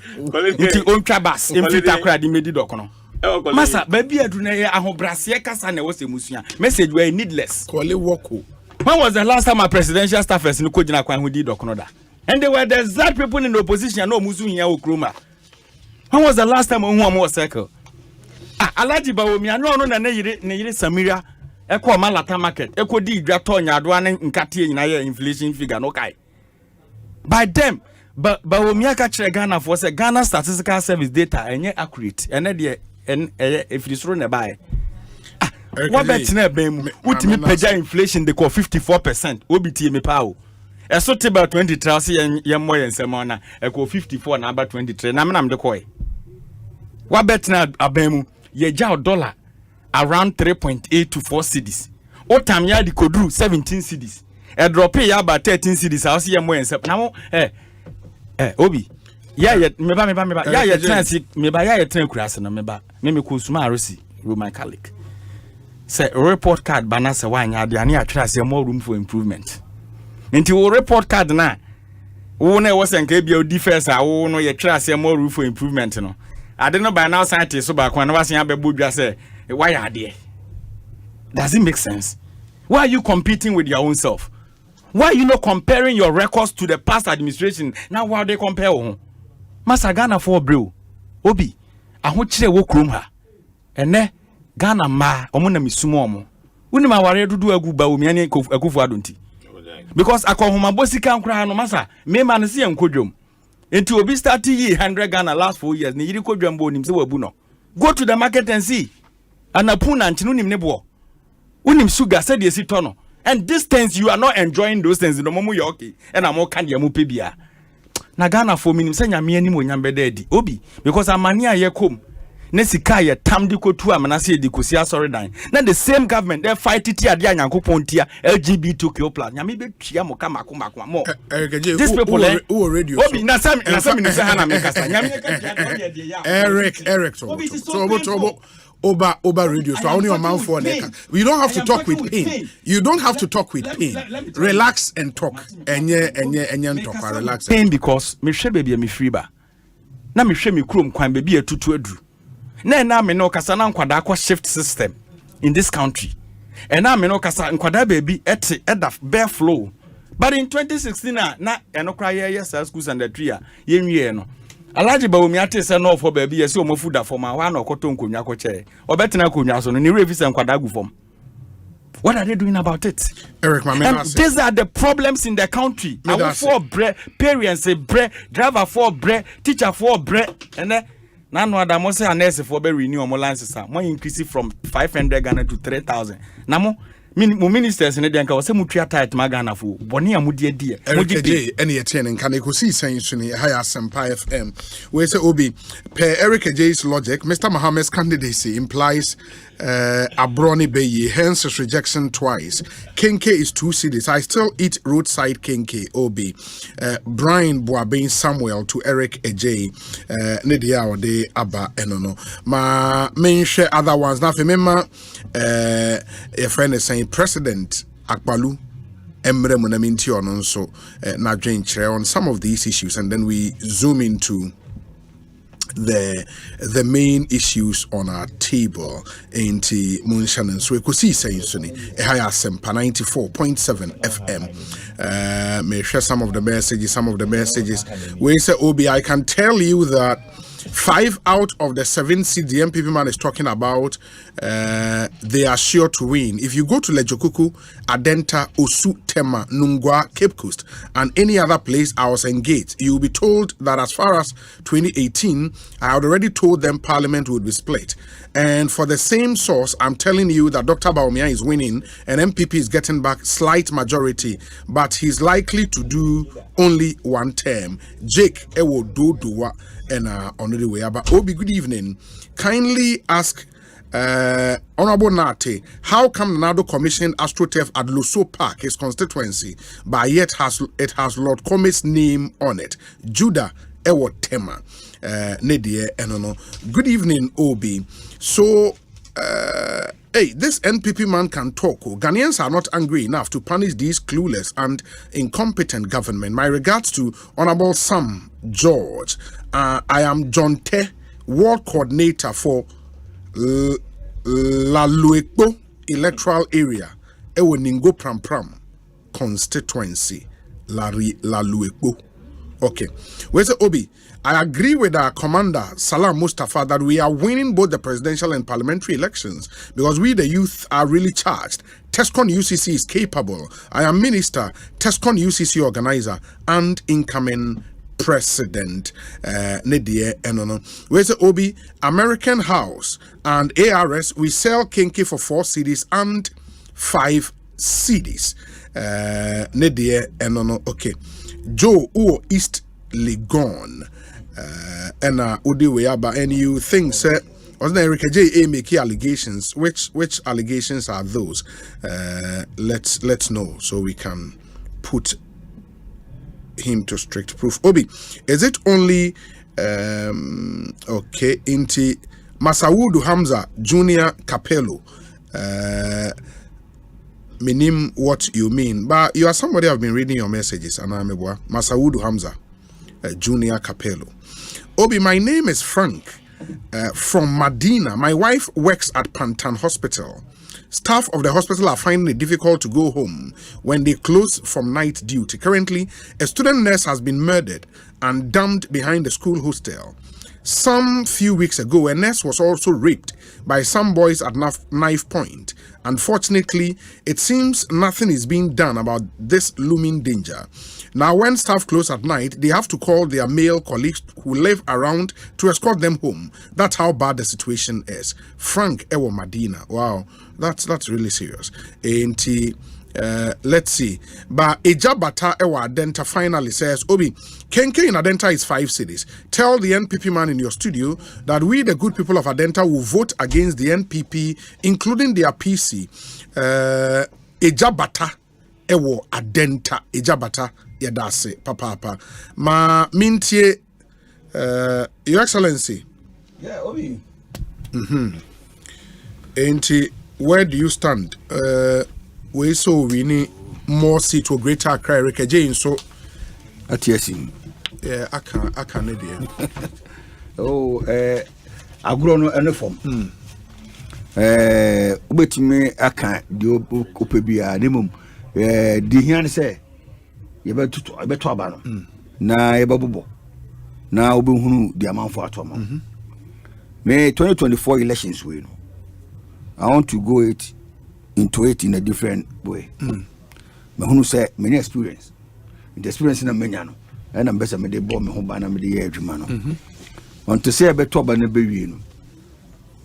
Speaker 4: Enti ontwa bus. Infri takra di medi docuno. Masa baby adu na ye ahobrase kasa na wo se musunya. Message we needless.
Speaker 2: Kole woko.
Speaker 4: When was the last time a presidential staffers in Kojina Kwan who did Dokonoda? And they were the exact people in the opposition, no Musunya Okruma. When was the last time one more circle? Alaji Baomi, I know na Nayiri Samira, Echo Malata market, Echo D. Gratonia, Duane, and Kati in inflation figure, no kai. By them, But when me catch Ghana for say Ghana Statistical Service data and accurate and if it's run by what bet na bem what me pay inflation they call 54% obt me pa o e so te about 23 say ye mo yen sem na e call 54 na about 23 na me na me de call what bet na abem ye ja dollar around 3.8 to 4 cedis o time ya di kodru 17 cedis e drop ya about 13 cedis how say ye mo yen sem na mo obi ya me ba ya ye trans me ba ya ye tran kurase no me ba me ko suma arosi Roman Catholic say report card bana say wanya de ane atwa say more room for improvement nti wo report card na wo na wo senka bia odi first a wo no ye twa say more room for improvement no ade no by now scientist so ba kwa na wasen abebodwa say why ade does it make sense? Why are you competing with your own self? Why are you not comparing your records to the past administration? Now why they compare ho Masa Ghana for bro obi aho kire wo krom ha ene Ghana ma omo na misumo omo woni ma ware dudu agu ba omi ane Akufo-Addo nti because akohoma bosika nkra no masa me ma no se enkodwom enti obi start yi 100 Ghana last 4 years ne yiri kodwom bo nim se wabu no go to the market and see anapuna ntinu nim ne bo unim sugar said ye si tono and these things you are not enjoying those things no momu you okay and am all kan ye mu pebia na Ghana for minim se nyame anim onyam bedadi obi because amani aye kom na sika ye tam di kotu amana se di kosi asori dan na the same government they fight it ade anyankopon tia LGBTQ+ nyame be tua mo kama mo these people
Speaker 2: radio
Speaker 4: obi na sam ni se hana me kasa nyame ka tia
Speaker 2: Eric so Oba radio so only your mouth for neck. You don't have to talk with pain. You don't have to talk with pain. Relax and talk. Enye talk relax.
Speaker 4: Pain because me hwe baby me free ba. Na me hwe me krom kwan baby atutu aduru. Na me no kasa na nkwada akwa shift system in this country. And na me no kasa nkwada baby eda bare flow. But in 2016 na enokra ye schools and the tree ye nwie no. Alaji ba omi ate se no for baby yesi omofuda for ma wa na okoto nkonwa koche obetena konwa so no ni revise nkwada gu form. What are they doing about it?
Speaker 2: Eric, my man,
Speaker 4: these are the problems in the country. Our for bread, parents say bread, driver for bread, teacher for bread, and then now that most are nurse for be renew our licenses. More increase from 500 Ghana to 3,000. Now ministers in the Denka was a mutia tight Magana for Bonia Mudia dear.
Speaker 2: Adjei any attending can Ekosiisen Suni higher Sempa FM. Where say Obi per Eric Adjei's logic, Mr. Mohammed's candidacy implies Abroni Beye, hence his rejection twice. Kenke is 2 cities. I still eat roadside Kenke. Obi Brian Boabin Samuel to Eric Adjei Nidia or de Abba Enono. Ma main share other ones. Now remember a friend is saying President Akbalu Emre Munaminti on so na dwen on some of these issues, and then we zoom into the main issues on our table into Munshan. So Ekosiisen Suni higher Sempa 94.7 FM. May share some of the messages. We say Obi, I can tell you that 5 out of the 7 seats the NPP man is talking about, they are sure to win. If you go to Lejokuku, Adenta, Osu, Tema, Nungwa, Cape Coast, and any other place I was engaged, you will be told that as far as 2018, I had already told them Parliament would be split. And for the same source, I'm telling you that Dr. Bawumia is winning and MPP is getting back slight majority, but he's likely to do only 1 term. Jake Ewo Doduwa and on the way. But Obi, good evening. Kindly ask Honorable Nate, how come the Nado commissioned AstroTurf at Luso Park, his constituency, but yet it has Lord Kome's name on it? Judah Ewo Tema. Nedie Enono. Good evening, Obi. So hey, this NPP man can talk. Ghanaians are not angry enough to punish these clueless and incompetent government. My regards to Honorable Sam George. I am John Te, Ward Coordinator for Laluekpo Electoral Area, Ewoningo Pram Constituency, Laluekpo. Okay. Where's the Obi? I agree with our commander, Salam Mustafa, that we are winning both the presidential and parliamentary elections because we, the youth, are really charged. Tescon UCC is capable. I am minister, Tescon UCC organizer, and incoming president. Nedie enono. Where's the Obi American House and ARS? We sell kinky for 4 CDs and 5 CDs. Nedie enono. Okay. Joe East Legon. And Udi Weaba, and you think, sir, wasn't Adjei make allegations? Which allegations are those? Let's know so we can put him to strict proof. Obi, is it only okay? Inti Masawudu Hamza Junior Capello. Minim what you mean, but you are somebody I've been reading your messages, and I'm Masawudu Hamza Junior Capello. Obi, my name is Frank from Medina. My wife works at Pantan Hospital. Staff of the hospital are finding it difficult to go home when they close from night duty. Currently, a student nurse has been murdered and dumped behind the school hostel. Some few weeks ago, a nurse was also raped by some boys at knife point. Unfortunately, it seems nothing is being done about this looming danger. Now, when staff close at night, they have to call their male colleagues who live around to escort them home. That's how bad the situation is. Frank Ewo Medina. Wow, that's really serious. Let's see. But Ejabata Ewa Adenta finally says, Obi, Kenke in Adenta is 5 cities. Tell the NPP man in your studio that we, the good people of Adenta, will vote against the NPP, including their PC. Ejabata Ewa Adenta. Ejabata Yadase, Papa. Ma Mintie, Your Excellency.
Speaker 3: Yeah, Obi.
Speaker 2: Where do you stand? We saw we need more seat to Greater Accra. Adjei so
Speaker 3: at yesim.
Speaker 2: Yeah, I can idea.
Speaker 3: Oh, agro no any form. Ubetime aka di opebia nemum. Di hian say ye beto aba no. Na ye babubo. Na obehunu di amanfo atoma. Me 2024 elections we no. I want to go into it in a different way. But who say many experience. The experience in a many and I'm better me de bomb me home and me de edge man. Want to say a better than a baby.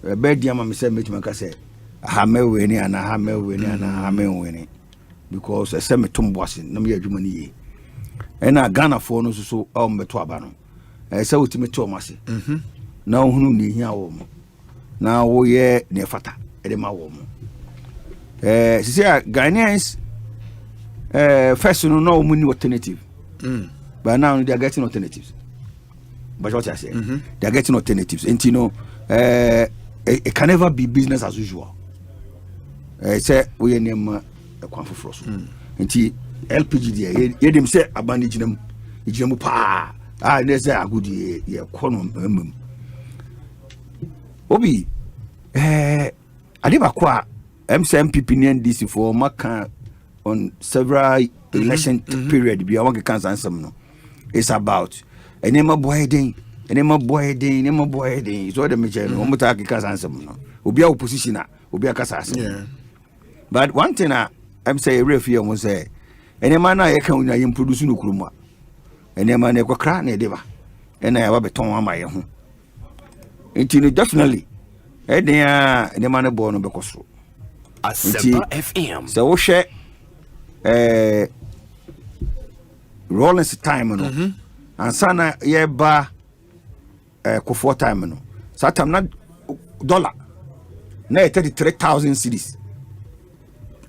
Speaker 3: A bed yama me say me to say I have me winning and I have me winning and I have me winning because I say me tom bossing no me edge and I Ghana for no so me to abano. I say what me to masi. Now who ni here woman. Now we ye near fata edema woman. Ghanaians first no money alternative. But now they are getting alternatives. But what I say, they are getting alternatives. And you know, it can never be business as usual. Say we name a quantum frost. And LPG there, you them say abandon them, pa. There's a good year, quantum. Obi, I never quite. MPP NDC for Maka on several election period. Be a one cancer answer no. It's about a name of boy day, a name of boy day, name of boy day. It's all the major. One cancer answer no. Ubi opposition, ubi a casa. But one thing I'm saying, referee was say, any man I can produce no kruma, and a man equal cran a deva, and I have a beton on my own. It definitely, and they are the man born on Becosro.
Speaker 5: Asempa FM.
Speaker 3: So we share Rollins time no. And sana ye ba Akufo time no. So time na dollar. Na 33,000 cedis.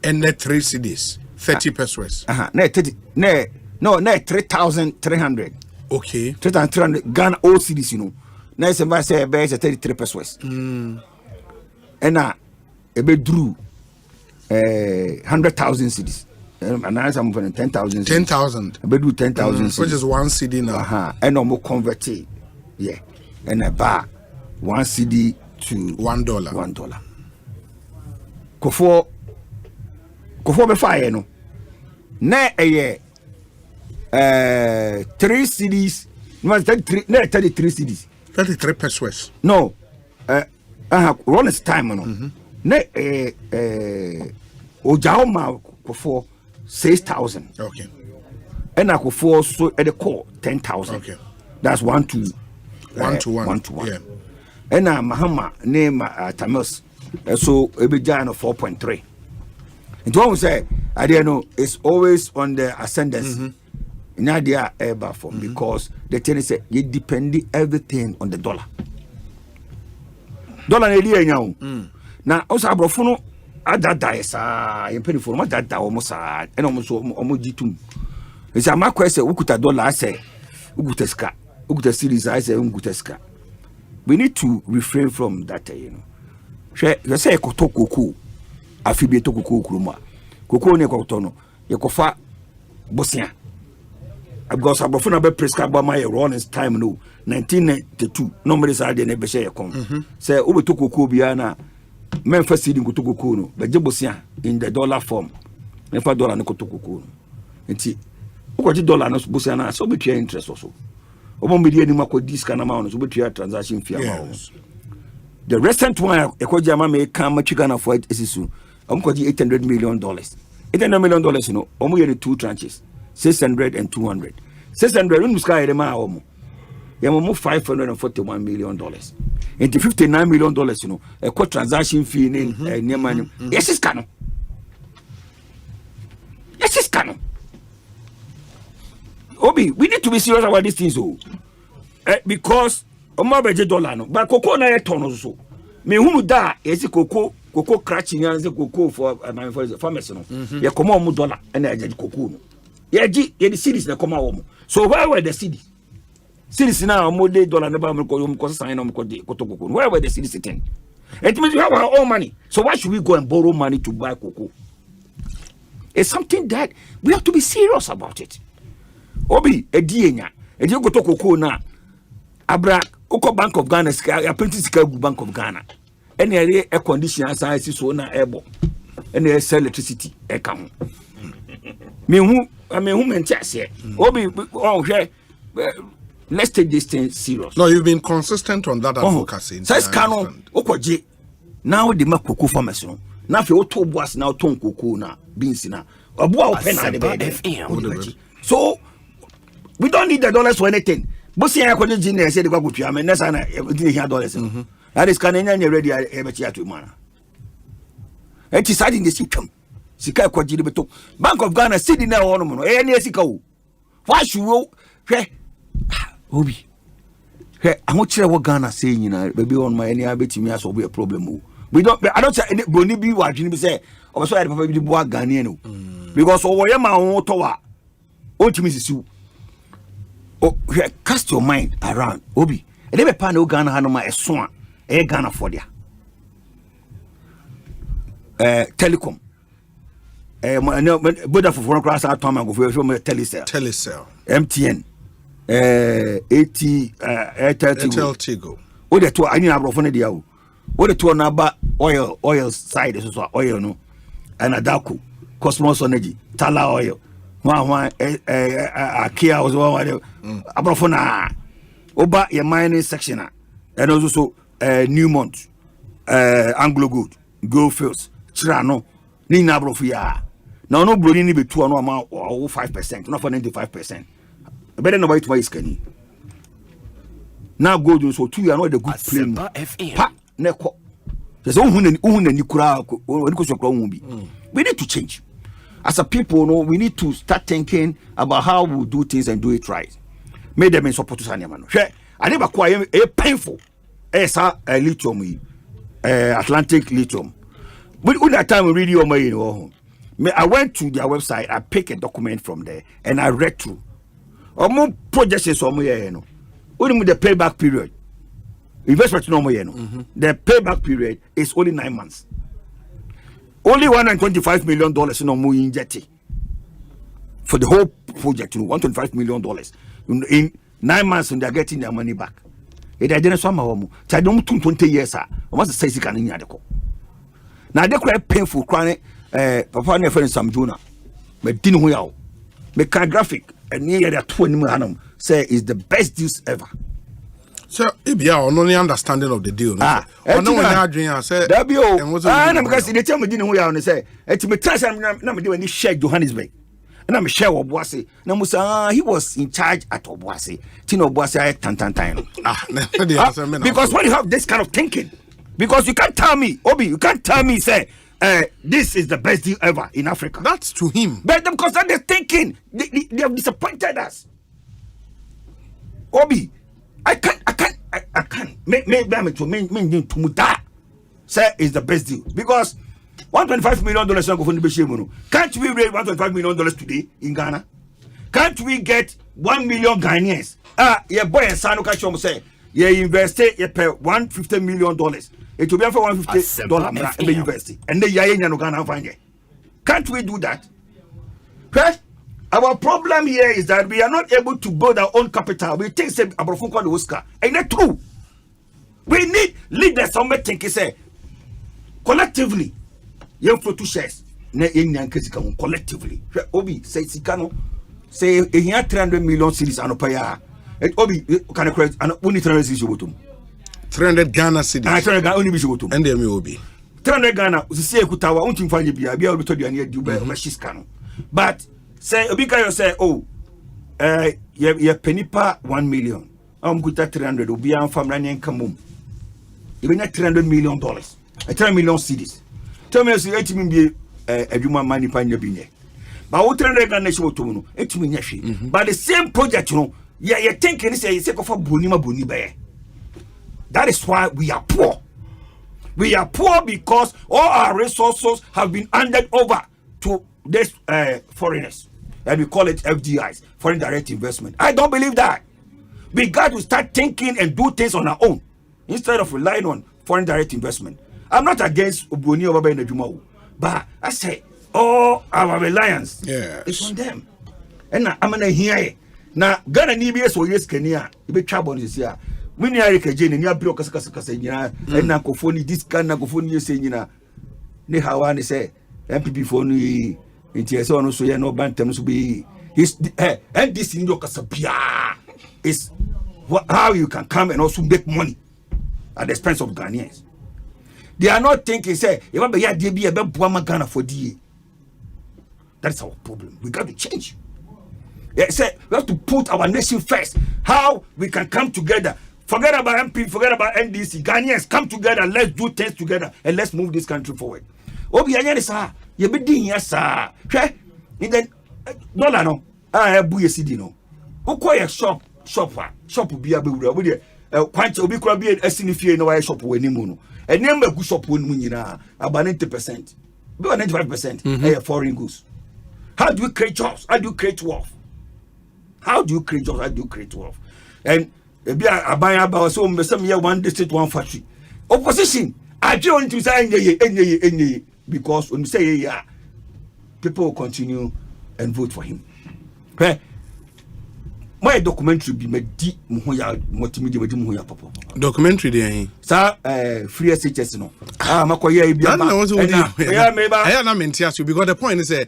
Speaker 2: And net 3 CDs, 30 pesos.
Speaker 3: Na 3,300.
Speaker 2: Okay.
Speaker 3: 3,300 Ghana old cedis you know. Na say be 33 pesos. And na ebe drew 100,000 cedis. And now I'm for 10,000.
Speaker 2: 10,000.
Speaker 3: I do 10,000
Speaker 2: which is 1 CD now.
Speaker 3: And I'm more converted. Yeah. And I buy 1 CD to
Speaker 2: $1.
Speaker 3: $1. Kofo be fire no. Na 3 CDs. No 33 CDs.
Speaker 2: 33 pesos.
Speaker 3: No. Run this time no. Na Ojaoma for 6,000.
Speaker 2: Okay.
Speaker 3: and Akufo so at the core 10,000.
Speaker 2: Okay.
Speaker 3: That's 1 to
Speaker 2: 1 to 1.
Speaker 3: 1 to 1.
Speaker 2: Yeah.
Speaker 3: And Mahama name Tamils so Ebijano 4.3. And one say I don't know it's always on the ascendancy. Nadia ever form because the thing is you depend everything on the dollar. Dollar area now. Now also abrofono adada esa yempeni for ma dada almost and almost G2. It's a mark say ukuta dollar say ukuta ska ukuta series I say ukuta ska. We need to refrain from that, you know. You say koko afibi to koko kuruma. Koko ne kotono. You kofa bosia. Because abofuna be prescribe by my runnings time no 1992 normally say dey na be share come. Say obeto koko bia na memfa seeding koto koko no. Be bosia in the dollar form. Memfa dollar no koto koko no. Enti ukoji dollar no bosia na so be interest also. Media ni mako discount amount so between transaction fee amount. The recent one Ekojama may come Michigan for it is soon. $800 million. $800 million, you know, almost 2 tranches, 600 and 200. 600 in sky the ma omo. Yamo $541 million. Into $59 million, you know, a co transaction fee in near money. Yes, it's canon. Yes, it's canon. Obi, we need to be serious about these things, because $1 dollar no, but cocoa na ton also. Me who da is cocoa crashing and the cocoa for farmers no. Ya come on dollar and I get cocoa no. Ya the cities na come on. So where were the cities? Cities now more dollar never because sign on cocoa. Where were the cities sitting? It means we have our own money. So why should we go and borrow money to buy cocoa? It's something that we have to be serious about it. Obi edienya edi go to koko na abra uko Bank of Ghana ya print Bank of Ghana ene ere air condition aside so na ebo ene sell electricity e ka ho me hu menti ase obi on hwe let's take this thing serious.
Speaker 2: No, you've been consistent on that advocacy.
Speaker 3: Says canon okoje now the makoko farmers no na fe oto boas na oton koko na beans na obo a open na the so we don't need the dollars for anything. But I could say the Gutu, I mean, that's an $dollars. That is Canadian ready. I have a chat to mana. And deciding the system. Sika Quadribeto Bank of Ghana sitting there on any Siko. Why should you? Obi. I'm not sure what Ghana saying, you know, maybe on my any habit, me as will be a problem. We don't, I don't say any Boni be watching me say, or so I probably be Ghanaian. Because over my own tower. Ultimately, oh, cast your mind around Obi. And they be pan no Ghana hanoma eswan e Ghana for there. Telecom. Boda for foreign class at time go for Telecel. MTN. Airtel
Speaker 2: Tigo.
Speaker 3: O the two I need abrofone dia o. O the two na ba oil side so oil no. And Adako, Cosmos Energy, Tala Oil. Kia was one abrofona oba your mining section and also Newmont, Anglo Gold Fields, Chirano, Nina Brofia. Now no bloody be 2 no amount or 5%, not for 95%. Better know why is Kenny. Now gold so 2 you know the good plane. Pa neko. There's only we need to change. As a people, no, we need to start thinking about how we do things and do it right. Make them in support to Sanyamano. I never quite a painful. Lithium, Atlantic lithium. But when that time we read your money, I went to their website. I picked a document from there and I read through. More projections on me, only with the payback period. Investment no more, the payback period is only 9 months. Only $125 million no more injected for the whole project. $125 million in 9 months, and they're getting their money back. It didn't some of 20 years. Almost say can in Yadeko. Now they quite painful crying. Papa and friend Sam Juna, but didn't we out? Make graphic and near that 20 million say is the best deals ever.
Speaker 2: So, if you are only understanding of the deal, no, when I dream, I said,
Speaker 3: I'm because they tell me didn't we are on say, it's me trust I'm not doing any shake Johannesburg. and I'm share Obuasi. Namusa, he was in charge at Obuasi. Tino Obuasi because when you have this kind of thinking, because you can't tell me, Obi, you can't tell me, say, this is the best deal ever in Africa.
Speaker 2: That's to him.
Speaker 3: But because they're thinking, they have disappointed us. Obi, I can't. Maybe I'm to muda. Say is the best deal because $125 million can't we raise $125 million today in Ghana? Can't we get 1 million Ghanaians? Your boy and son catch say you invest you pay $150 million. It will be for $150 in the university, and the no Ghana find it. Can't we do that? Okay? Our problem here is that we are not able to build our own capital. We think say Abrofun the Oscar, and that's true. We need leaders. Somebody think say collectively, you have to shares. Collectively, Obi say Sikano say here 300 million cities and paya. Obi can correct and only 300 cities you
Speaker 2: 300 Ghana cities.
Speaker 3: 300 Ghana only be you
Speaker 2: and them Obi
Speaker 3: 300 Ghana. We say Kutawa. Unti find you be able to do any do Mashis but say Obi can say ye penipa 1 million. Kuta 300 Obi am family and come even at $300 million, $300 million cities. Tell me, say, 8 million a human money panya bine. But what 300 Ghana to 8 million. But the same project, you know, you're thinking it's a sake of a bunima. That is why we are poor. We are poor because all our resources have been handed over to these foreigners. And we call it FDIs, foreign direct investment. I don't believe that. We got to start thinking and do things on our own, instead of relying on foreign direct investment. I'm not against Oboni Obaba in the Jumau, but I say all our reliance is on them. And I'm gonna hear it. Now Ghana NBS or yes Kenya, you be trouble this year. We need Erika Jane and your block and Nakofoni, this kind of Nakofoni saying, ne Hawan say NPP for me in TSO, so you know Bantam to be his and this in your Casabia is how you can come and also make money at the expense of Ghanaians. They are not thinking, say, if I be a Ghana for DA. That's our problem. We got to change. Say, we have to put our nation first. How we can come together. Forget about MP, forget about NDC. Ghanaians, come together, let's do things together, and let's move this country forward. Obi Anyane sir, you be doing yes, sir. Okay? And then, dollar no, I have Buya CD no. Who call a shop will be able to quite obi could be a sinifie no shop when you and number good shop when you know about 90%, about 95% foreign goods. How do you create jobs? How do you create wealth? How do you create jobs? How do you create wealth? And be a buyer about some year one district, one factory. Opposition, I don't want to say any because when you say yeah, people will continue and vote for him. Okay? My documentary be made multimedia papa. Documentary there. Sir, free SHS no. Makoye bi ama. I am not meant to because the point is a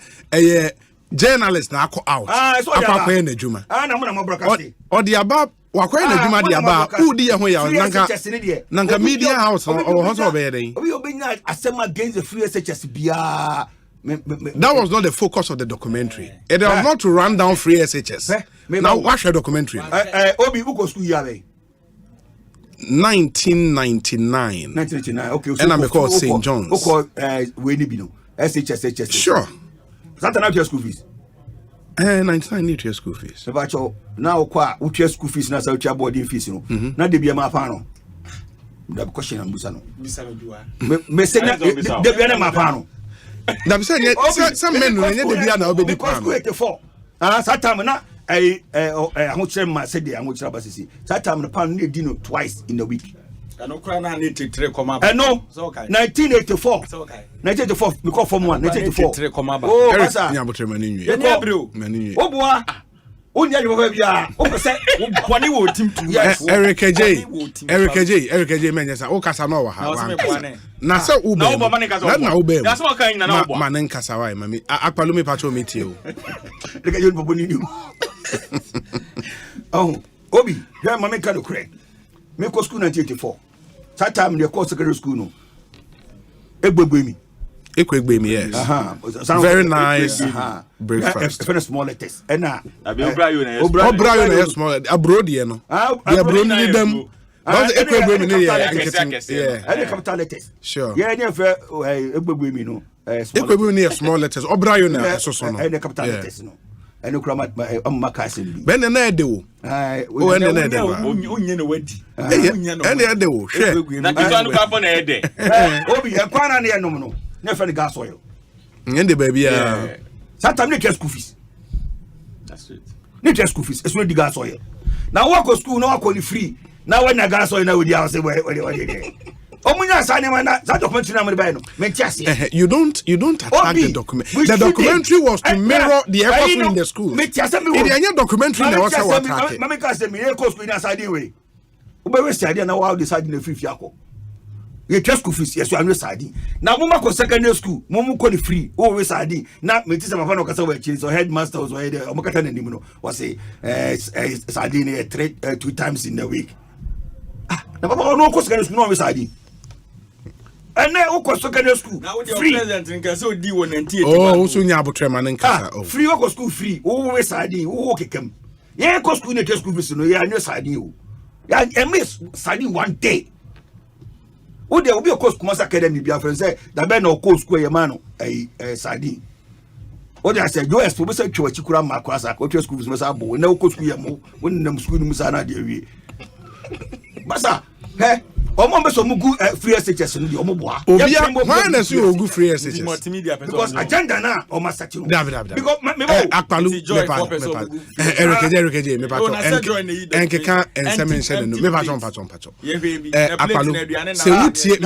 Speaker 3: journalist na akọ out. Akọ na adwuma. Na mo na broadcast. O di aba wakoye na adwuma di aba. Who di ho ya nanka media house or house be dey. Obi obenya asem against the free SHS bia. That was not the focus of the documentary. It was not to run down free SHS. Now, watch the documentary. Obi, who goes to Yahweh? 1999. 1999. Okay. And I'm called St. John's. Who called Wenibino? SHS. Sure. That's not your school fees. 99 need your school fees. Now, what your school fees? Now, your boarding fees. Now, they be a mapano. The question I'm Busano. Messena, they be a mapano. Some men will never be because 84. Satam na I said the Amuchabasi. Satam the pound need dinner twice in a week. I know Crana need to 1984. 1984 because from 1984. Oh, that's Eric Adjei Mensa Okasanoa. Na se ube. Na ube. That's what kind na ube. Manen kasawai mami. Akpalumi pacho metio. Look at you boboni. Oh, Obi, here mami kanu kre. Me ko school 1984. That time the course secondary school no. Egbegbe mi.
Speaker 2: Ekwegbemi, yes. Very nice breakfast.
Speaker 3: Small letters. And
Speaker 2: Obrayo na small abroad no. The abroad need them. But Ekwegbemi yeah.
Speaker 3: Capital letters.
Speaker 2: Sure.
Speaker 3: Yeah, Ekwegbemi no.
Speaker 2: Ekwegbemi small letters. Obrayo na so no.
Speaker 3: And the capital letters no. And Ukrama Makasim.
Speaker 2: Ben na de wo. Oh, and na de wo.
Speaker 1: Onye no wadi.
Speaker 2: And de wo. Share.
Speaker 1: Na kitwa no kwa na ede.
Speaker 3: Obi e kwana na no no. Na fa ni gas oil.
Speaker 2: And the baby
Speaker 3: Sometimes they get school fees.
Speaker 1: That's it.
Speaker 3: They get school fees. It's not the gas oil. Now work on school, now work free. Now when the gas oil now with the house, what
Speaker 2: you don't attack the document. The documentary was to mirror the efforts in the schools. It is documentary that was attacked.
Speaker 3: Mama can say me go school in a side way. Ube we study now how decide in free fiako. You just school fees yes you are study. Now mama go secondary school, mama go free. Oh we study. Now me tell my no kasa we change so headmaster was there. Omo kata na nimu no was say study 2 times in the week. Na papa no go secondary school no we study. And then who go secondary school free.
Speaker 1: President nka so di won ntie.
Speaker 2: Oh, so nya abotrema nka. Oh.
Speaker 3: Free go school free. Who we study, who kekam. Yeah, go school na school fees no yeah no study o. Yeah, I miss study one day. Who there will be a course commerce academy be a friend say that be no course school man study. What I said, you are supposed to chukura makwasa ko school fees masa bo na course school yamo when nam school ni musa na de wi. Basa, he omo be so mugu free SHS no de omo boa.
Speaker 2: Obia why na so ogu free SHS?
Speaker 3: Because agenda na o masa ti.
Speaker 2: Because me akpalu me enkeka ensem no me pacho. Akpalu se wutie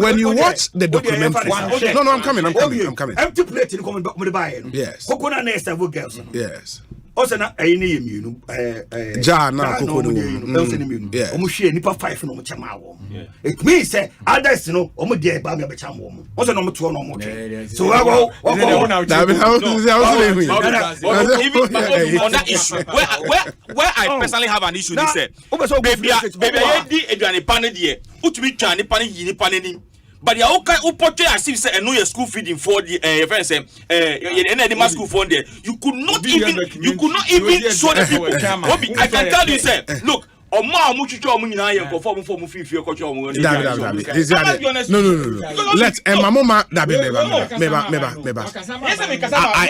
Speaker 2: when you watch the documentary. No, I'm coming. Empty
Speaker 3: plate in come buy.
Speaker 2: Yes.
Speaker 3: Kokona na several girls.
Speaker 2: Yes.
Speaker 3: Also na ayini yemienu
Speaker 2: ja na kokoro
Speaker 3: yeah omo hwe nipa 5 no mo chama wo it means say others no omo dey ba me be chama wo also no mo to no mo so we go
Speaker 1: on that issue where I personally have an issue is say baby I di eduane pane de utumi twa ne pane yi ne pane ni. But you portray as if say no your school feeding for the friends any school fund there. You could not even show the people. I can tell you say look Oma muchucho omu nyina ye perform for mu fifi ekocho omu.
Speaker 2: No. Let mama meba.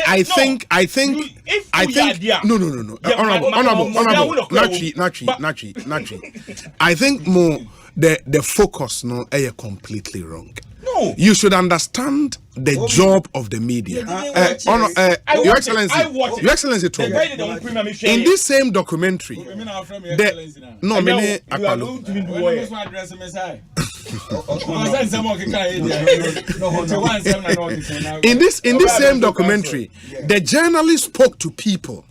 Speaker 2: I think no. Honorable Nachi. I think more the focus no completely wrong. No. You should understand the job of the media. Your Excellency, in this same documentary, in this same documentary, the journalist spoke to people.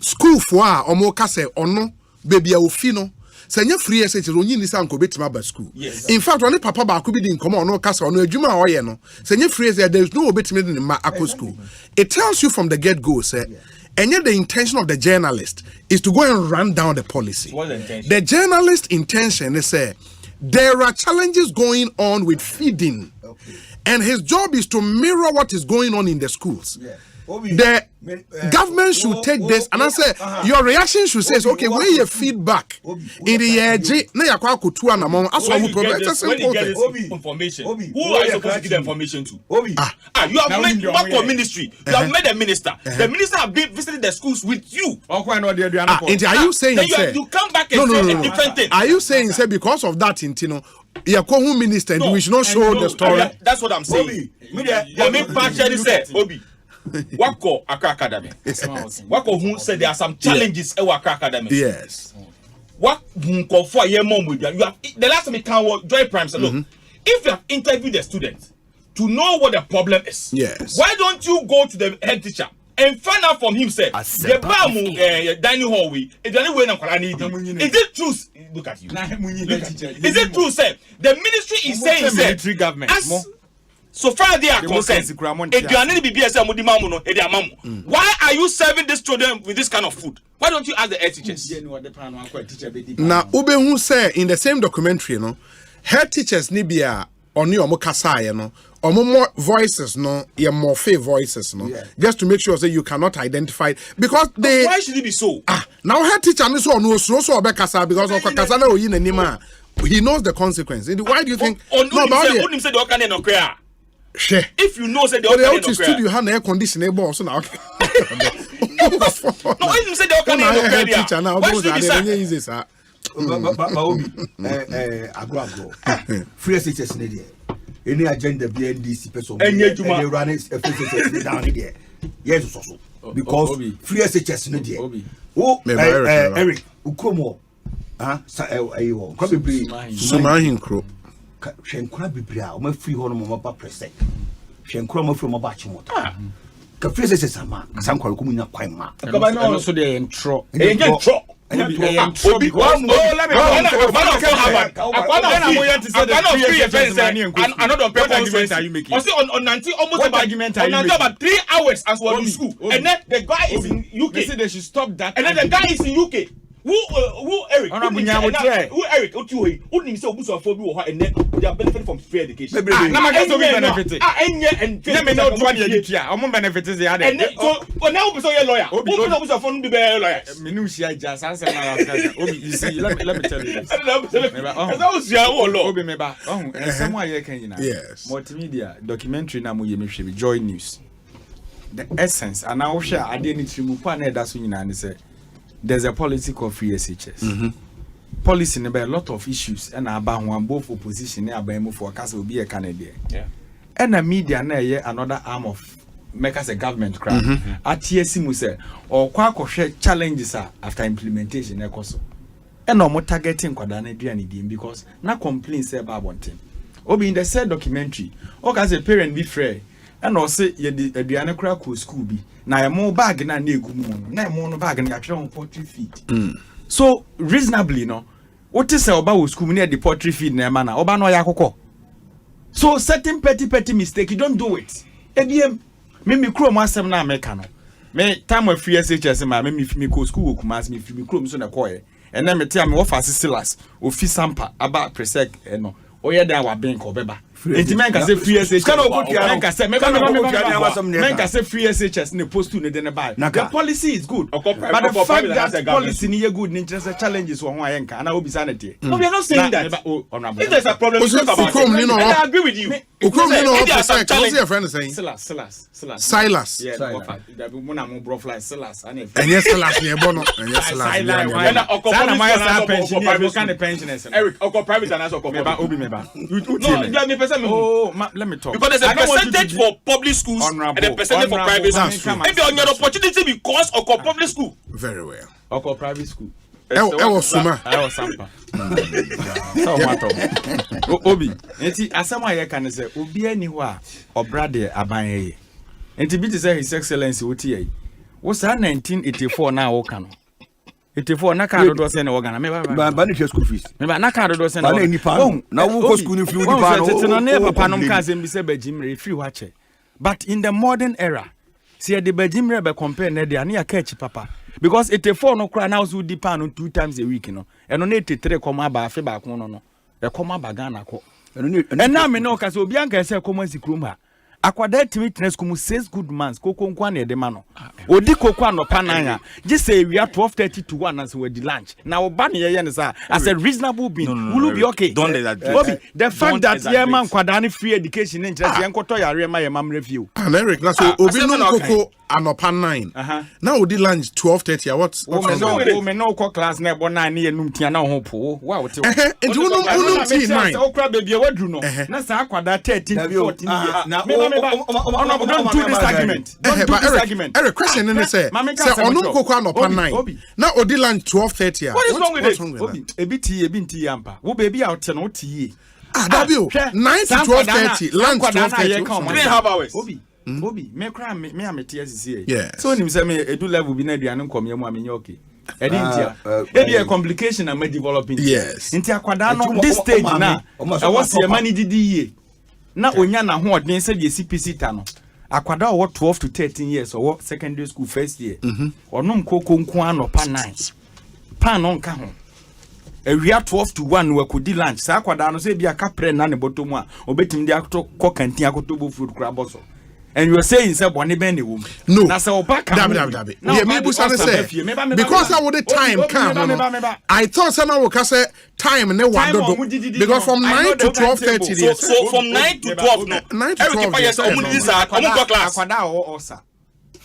Speaker 2: School for omoka se ono baby ofino. Senya free SHS onyi ni sanko betima ba school. In fact, when papa ba ko bi din komo ono kasa ono adwuma oye no. Senya free SHS there is no obetimi din ma akọ school. It tells you from the get go say and yet the intention of the journalist is to go and run down the policy. The journalist's intention is say there are challenges going on with feeding. And his job is to mirror what is going on in the schools. The government should take this and I say your reaction should say okay where your feedback in the Adjei na yakwa kutu anamon aso wu problem it's a simple thing.
Speaker 1: Information who are you supposed to give the information to? You have made back of ministry, you have made a minister, the minister have been visiting the schools with you.
Speaker 2: Are you saying
Speaker 1: you come back and say a different thing?
Speaker 2: Are you saying say because of that intino Yakohu minister and we should not show the story?
Speaker 1: That's what I'm saying. Me partially say Obi Wako Accra Academy. Wako who said there are some challenges at Accra Academy.
Speaker 2: Yes.
Speaker 1: What call for your mom with you? Have the last time you can Joy Prime said, look, if you have interviewed the students to know what the problem is,
Speaker 2: yes,
Speaker 1: why don't you go to the head teacher and find out from him? Say the bamu dining hallway. Is there any way I need? Is it true? Look at you. Is it true? Say the ministry is saying
Speaker 4: military government.
Speaker 1: So far they are concerned. Why are you serving these children with this kind of food? Why don't you ask the head teachers?
Speaker 2: Now, Ube who say in the same documentary, head teachers nibia oni omo kasa ye no omo more voices no ye more voices no just to make sure that you cannot identify because they
Speaker 1: why should it be so
Speaker 2: now her teacher no so no so obe kasa because of kasa na oyi nanima he knows the consequence. Why do you think
Speaker 1: no about it say the okane no kra if you know say the okane no kra
Speaker 2: studio ha na air conditioner boss so now
Speaker 1: no if you say the okane no kra
Speaker 2: teacher now
Speaker 1: what should be
Speaker 2: easy sir
Speaker 3: Obi agro free SHS ne there any agenda BNDC person
Speaker 1: enye juma
Speaker 3: any run FSHS down there yes so because free SHS ne there oh Eric ukromo ayo kwa bebre
Speaker 2: sumahin kro
Speaker 3: hwenkura bebre a o ma free ho no mo ba present hwenkura mo free mo ba chimota ka free SHS ama sankwaro ko munya kwan ma
Speaker 4: no so dey intro
Speaker 1: Obi one let me another argument are you making? On 90 almost about 3 hours as well in school, and then the guy is in UK.
Speaker 4: They say they should stop that.
Speaker 1: And then the guy is in UK. Who Eric? Who Eric? Who say obuso afo bi wo ho and then they are benefiting from free education.
Speaker 4: Na ma guess obi benefit.
Speaker 1: And
Speaker 4: let me know what you do. Omo benefits they are.
Speaker 1: And so now obi so your lawyer. Obi obuso afo no be lawyer.
Speaker 4: Me no share just answer na Obi you see let me tell you this.
Speaker 1: That was your law.
Speaker 4: Obi me ba. Some why you can
Speaker 2: yes.
Speaker 4: Multimedia documentary na mo ye me hwe Joy News. The essence and now share ade ni trimu pa na da so nyina ne say there's a policy called free SHS. Policy never a lot of issues and about one both opposition and about for castle be a Canadian.
Speaker 1: Yeah.
Speaker 4: And the media na another arm of make us a government crowd. At TSC say or quack share challenges after implementation ekoso. And no more targeting kwadana duani because na complaints about one thing. Obi in the said documentary, or as a parent be free. And also ye the aduane kra ko school bi na mo bag na na egu mu na mo no bag na atwe on poultry feed so reasonably no what is oba wo school na the poultry feed na ma na oba no ya akokọ so certain petty mistake you don't do it ebiem me kro mo asem na America no me time of free SHS ma me ko school ko mas me kro so na koye and then me tell me what fast syllabus ofi sampa about presec no oye da wa ben ko beba enti men ka say free SHS men ka say men ka say free SHS ne post to ne de ne buy the policy is good but the fact that policy ni good ni interest challenges wo ho ayenka ana obi sa na tie
Speaker 1: no we are not saying that if there's a problem talk about it I agree with you
Speaker 2: what's your friend saying Silas
Speaker 4: yeah that we na mo bro fly Silas and
Speaker 2: Silas ne ebo no Silas
Speaker 4: na pension pensioners
Speaker 1: Eric oko private and oko
Speaker 4: me ba obi me ba
Speaker 1: no
Speaker 4: let me talk
Speaker 1: because there's a percentage for public schools and a percentage for private schools maybe on your opportunity because of public school
Speaker 2: very well
Speaker 4: or private school
Speaker 2: Suma
Speaker 4: Sampa so matter Obi enti asama ye kan say obi ani ho a obrade aban ye enti bi te say his excellency oti ye wo sa 1984 na wo kan 84 na card do say na wo gana me
Speaker 3: ba ni school fees
Speaker 4: me ba na card do say na
Speaker 3: na wo go school ni free ni pa
Speaker 4: no na papa nom kan say bi say bajimre free wa che but in the modern era see the bajimre be compare na dia na ya catch papa because 84 no cry now so deep on 2 times a week no and on 83 come aba afi ba ko no e come aba Ghana ko and now me no ka so obi anka say come sikrum ha akwada timi tenes kumu 6 good months koko nkwa na de ma no odi koko anopa nan a je say we are 12:30 to 1 as we di lunch now oba ne ye ne sa as a reasonable being will be okay
Speaker 5: don't let that
Speaker 4: the fact that ye man kwada ne free education ne nkyerɛ ye nkoto yare ma ye mamre fie
Speaker 2: and Eric na so obi no koko anopa 9 now odi lunch 12:30 what's
Speaker 4: me no ko class na ebo 9 ne ye num tia na ho po wa wote
Speaker 2: enti unum tea 9
Speaker 4: so okra baby wadru no na sa akwada 13 to 14 na don't do this argument. Don't do this argument.
Speaker 2: Eric, question in say onum koko anopa 9. Now odi lunch 12:30.
Speaker 1: What is wrong with it?
Speaker 4: Ebiti yampa. Wo baby out no tie.
Speaker 2: Dabio 9 to 12:30 lunch 12:30.
Speaker 1: 3.5 hours.
Speaker 4: Obi, me cry me ameti asisi.
Speaker 2: Yeah.
Speaker 4: So nim say me edu level bi na aduane nkom yam amenye okay. Edintia. E be a complication am developing.
Speaker 2: Yes.
Speaker 4: Nti akwada no this stage na e was ye mani didi ye. Na onya na ho odin say the CPC ta no akwada owo 12 to 13 years owo secondary school first year onom koko nko anopa 9 pan no nka ho we are 12 to 1 we could lunch sa kwada no say bia kapre na ne bottom a obetim dia ko kantin akotobo food crab so and you are saying say boni ben the woman
Speaker 2: no
Speaker 4: na say obaka
Speaker 2: dabi yeah me busa say because I would the time come I thought someone would say time ne wado because from 9 to 12:30
Speaker 1: so from 9 to 12 no
Speaker 2: 9 to 12
Speaker 1: yes omo class
Speaker 4: akwada o osa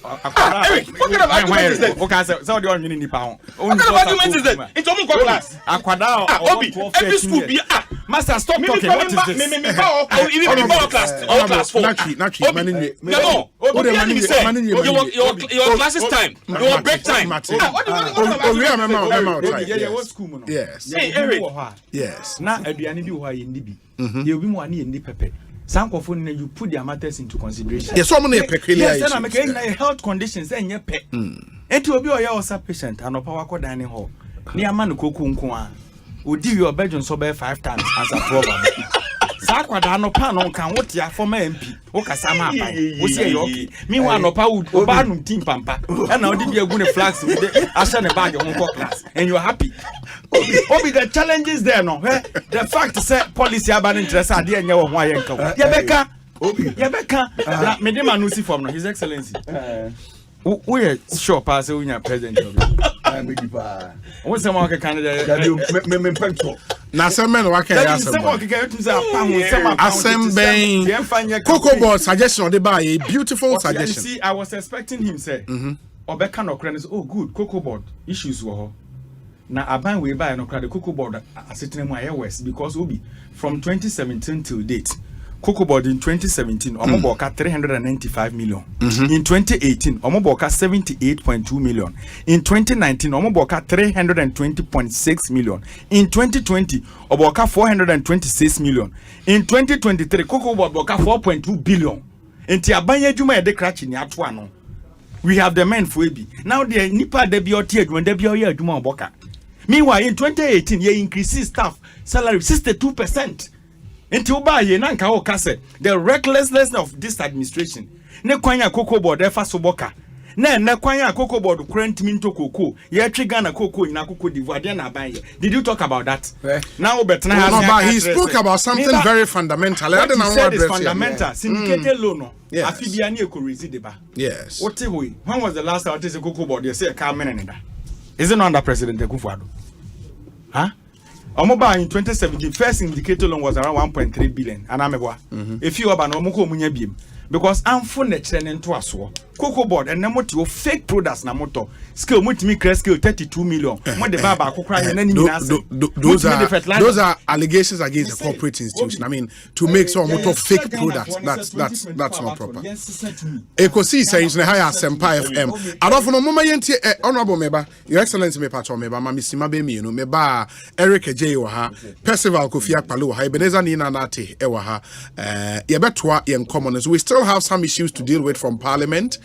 Speaker 1: Eric, what kind of argument is that?
Speaker 4: Okay, so the one you need pound.
Speaker 1: What kind of argument is that? It's only class.
Speaker 4: Akwada
Speaker 1: Obi, every school be
Speaker 4: Master, stop talking. What is this?
Speaker 1: Me even class 4.
Speaker 2: Naturally,
Speaker 1: no. Your classes time. Your break time.
Speaker 2: What
Speaker 4: school?
Speaker 2: Yes.
Speaker 1: Hey, Eric.
Speaker 2: Yes.
Speaker 4: Na aduane bi wo ha ye ndi bi. Ye obi mu ani ye ndi pepe. Sankofo ni you put their matters into consideration.
Speaker 2: Yes, some na peculiar.
Speaker 4: Yes, na make health conditions enye pe. Enti obi oya osa patient anopa wako dining hall. Ni ama no koku nko a. Odi your bedroom so be 5 times as a problem. Sa kwada no pa no kan wote a former MP. Wo kasa ma apan. Wo se okay. Me wa no pa wo ba num team pampa. E na odi bi agu ne flags wo de asha ne bag won ko class and you are happy. Obi the challenges there no. The fact say policy about interest ade enye wo ho ayenka. Ye beka na me de manusi form no his excellency. We are sure pass unya president of it. What's some of the candidate?
Speaker 2: Na semen wa kan ya asem Cocoa Board suggestion dey buy a beautiful suggestion.
Speaker 4: See, I was expecting him say Obeka no credit. Oh good, Cocoa Board issues wo na aban we buy no credit Cocoa Board asetene mu ayews because obi from 2017 till date Cocoa Board in 2017 omoboka 395 million. In 2018 omoboka 78.2 million. In 2019 omoboka 320.6 million. In 2020 omoboka 426 million. In 2023 Cocoa Board boka 4.2 billion. Enti abanye adwuma e de krachi ni ato ano. We have the men for ebi. Now the nipa de bi oti adwuma de bi oye adwuma oboka. Meanwhile in 2018 ye increase staff salary 62%. Into ubaye na nka o kase the recklessness of this administration ne kwanya Cocoa Board efa soboka na kwanya Cocoa Board current minto cocoa ye trigger na cocoa ina cocoa divoire na abaye. Did you talk about that? Now Betna has
Speaker 2: no, but he spoke about something very fundamental. I don't know what
Speaker 4: is fundamental. Syndicated loan no afibia ni ekorezi deba.
Speaker 2: Yes.
Speaker 4: What when was the last time I say Cocoa Board they say car menenda? Is it not under President Akufo-Addo? Huh? Omoba in 2017 first indicator loan was around 1.3 billion and amebwa if you aba no omko munya biem because amfo na kire ne nto aso Cocoa Board and namoti fake products na moto scale mutimi credit scale 32 million mo de baba akokra na ni nyina
Speaker 2: those are allegations against the corporate institution. I mean to make some moto fake products that's not proper. Ekosiisen is na higher Sempa FM adofo no mama yenti honorable member your excellency me patcho member mamisima be mi no member Eric Adjei wa ha Percival Akufo-Addo wa ha Ebenezer ni na nate e wa ha ye betoa ye commoners. We still have some issues to deal with from parliament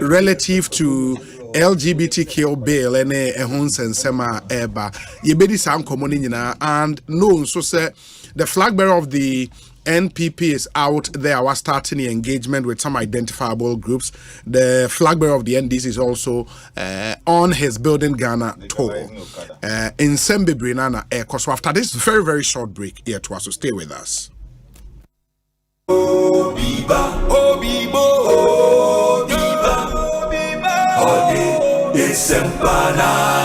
Speaker 2: relative to LGBTQ bill and ehons and sema eba yebedi sam common nyina and no so say the flag bearer of the NPP is out there. Was starting the engagement with some identifiable groups. The flag bearer of the NDC is also on his Building Ghana tour in Sembibri Nana Air. So after this very, very short break here to us, so stay with us.
Speaker 6: Obiba, Obibo, Obiba, Obiba, Ode, Desempana,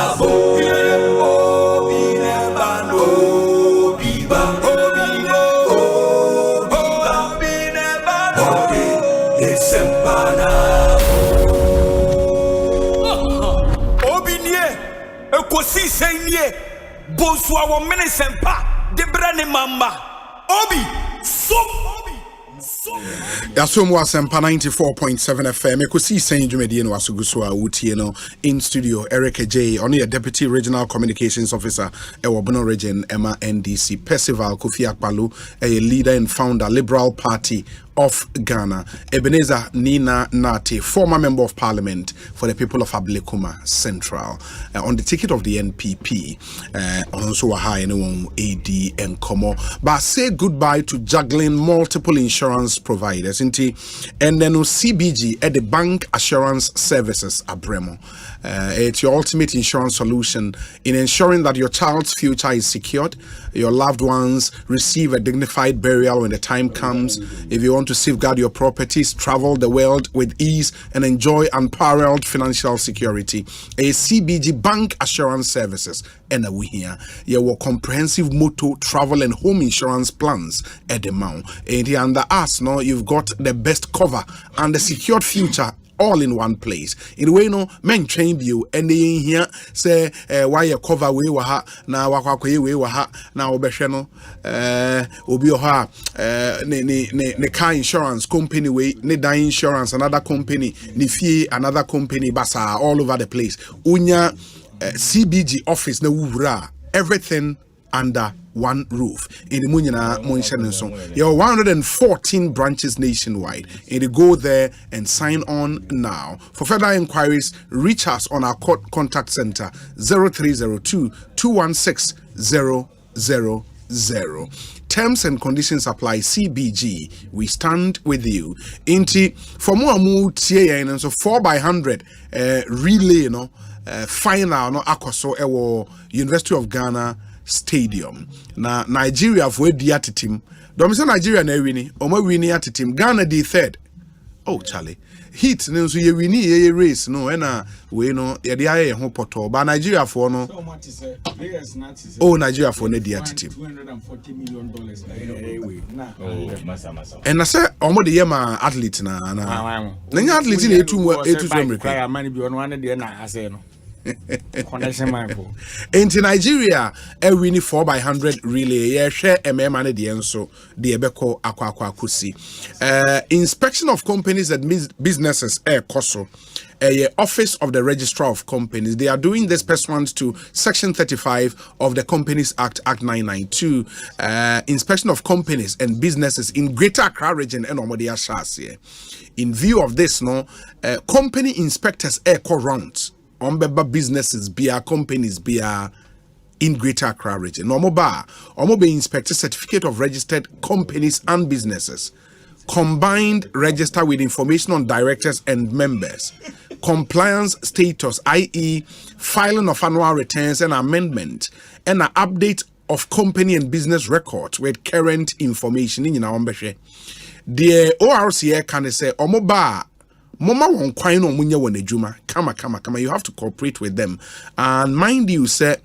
Speaker 6: Ekosiisen ye Bosua wo menesempa de brane mamba Obi so
Speaker 2: Yasomu Asempa 94.7 FM. Ekosiisen dwumedie no asuguso a utie no in studio Eric Adjei on the Deputy Regional Communications Officer ewo Bono Region Emma NDC Percival Akufo-Addo a leader and founder Liberal Party of Ghana. Ebenezer Nina Nate, former member of parliament for the people of Ablekuma Central, on the ticket of the NPP. Also a high anyone AD and Komo. But say goodbye to juggling multiple insurance providers. And then CBG at the bank assurance services abremo. It's your ultimate insurance solution in ensuring that your child's future is secured, your loved ones receive a dignified burial when the time comes. If you want to safeguard your properties, travel the world with ease and enjoy unparalleled financial security, a CBG bank assurance services and we here your comprehensive motor travel and home insurance plans at the mount. And under us now you've got the best cover and the secured future all in one place. In the way no men train you and they in here say why you cover we wa na wakwa we wa na obehwe no obi ha ne car insurance company we ne die insurance another company ne fie another company basa all over the place. Unya CBG office na wura everything under one roof. In the Munyana Monshanenson, there are 114 branches nationwide. And you go there and sign on now. For further inquiries, reach us on our contact center 0302 216 000. Terms and conditions apply. CBG, we stand with you. Inti for more TAN, so 4x100 relay final no akoso ewo University of Ghana Stadium. Na Nigeria for di atitim. Don't say Nigeria na wini. Omo wini atitim. Ghana di third. Oh Charlie. Hit no so ye wini ye race no na we no ye dey aye ho poto. But Nigeria for no. Oh Nigeria for no di atitim. $240 million. And I say omo dey ma athlete na. Na nya athlete na etu America.
Speaker 4: Money be on one dey na ase no.
Speaker 2: Into Nigeria, a winning 4x100 relay, yeah, share MM and the enso, the Ebeko Aqua Kusi. Inspection of companies and businesses, Koso, Office of the Registrar of Companies. They are doing this pursuant to Section 35 of the Companies Act, Act 992. Inspection of companies and businesses in Greater Accra region and Omodia Shasi. In view of this, company inspectors rounds. Ombeba businesses be companies be in Greater Accra region. Omo be inspector certificate of registered companies and businesses. Combined register with information on directors and members. Compliance status, i.e. filing of annual returns and amendment. And an update of company and business records with current information in our ombeshe. The ORCA can say omo Mama won kwine no munye won adwuma kama you have to cooperate with them and mind you say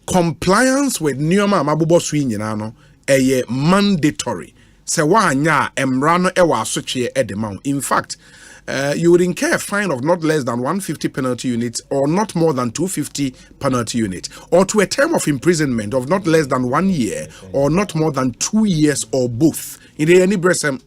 Speaker 2: compliance with nyoma mabobo so nyina no mandatory say wanya emra no wa asotwe edema. In fact you would incur a fine of not less than 150 penalty units or not more than 250 penalty units or to a term of imprisonment of not less than 1 year or not more than 2 years or both. In any bresem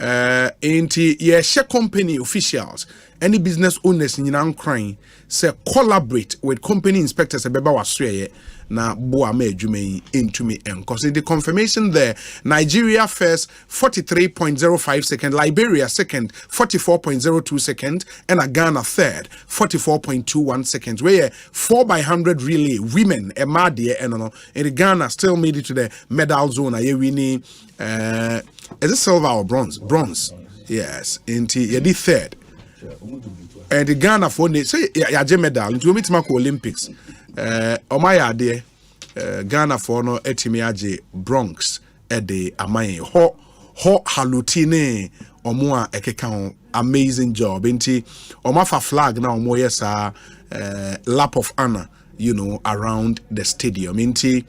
Speaker 2: share company officials, any business owners in crying, say collaborate with company inspectors beba wasreye na boa me adwuma into me cause in the confirmation there Nigeria first 43.05 second, Liberia second 44.02 second, and Ghana third 44.21 seconds. Where 4x100 relay women emadie and Ghana still made it to the medal zone. Winning is it silver or bronze? Bronze. Yes. Into the third. And the Ghana for say Adjei medal into meet Olympics. Omaya de Ghana for no etimi Adjei Bronx de amai ho halutine omwa ekeka amazing job inti omafa flag na omo yesa lap of honor around the stadium inti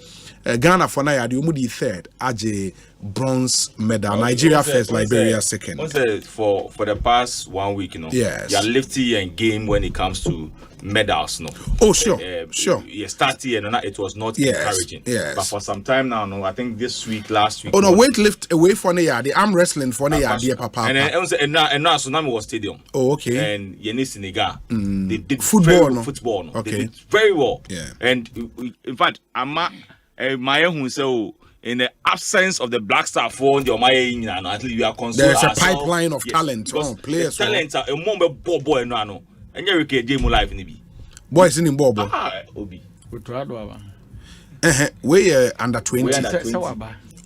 Speaker 2: Ghana for na yadi umudi third Adjei bronze medal. Nigeria first, Liberia second.
Speaker 1: For the past 1 week,
Speaker 2: yes,
Speaker 1: you're lifty and game when it comes to medals,
Speaker 2: Oh, sure, sure.
Speaker 1: You started and it was not encouraging.
Speaker 2: Yes.
Speaker 1: But for some time now, I think this week, last week.
Speaker 2: Oh no, weight lift away for the arm wrestling for the papa.
Speaker 1: And then now Tsunami was stadium.
Speaker 2: Oh, okay.
Speaker 1: And Yenis Senegal, they did
Speaker 2: football.
Speaker 1: Okay.
Speaker 2: They did
Speaker 1: very well.
Speaker 2: Yeah.
Speaker 1: And in fact, Maya who say in the absence of the Black Star for the Omaya, at least we are concerned.
Speaker 2: There's a pipeline of talent. Players.
Speaker 1: Talent are a moment boy no. And you can game live in
Speaker 2: boys in Bobo.
Speaker 1: Obi.
Speaker 2: We under 20.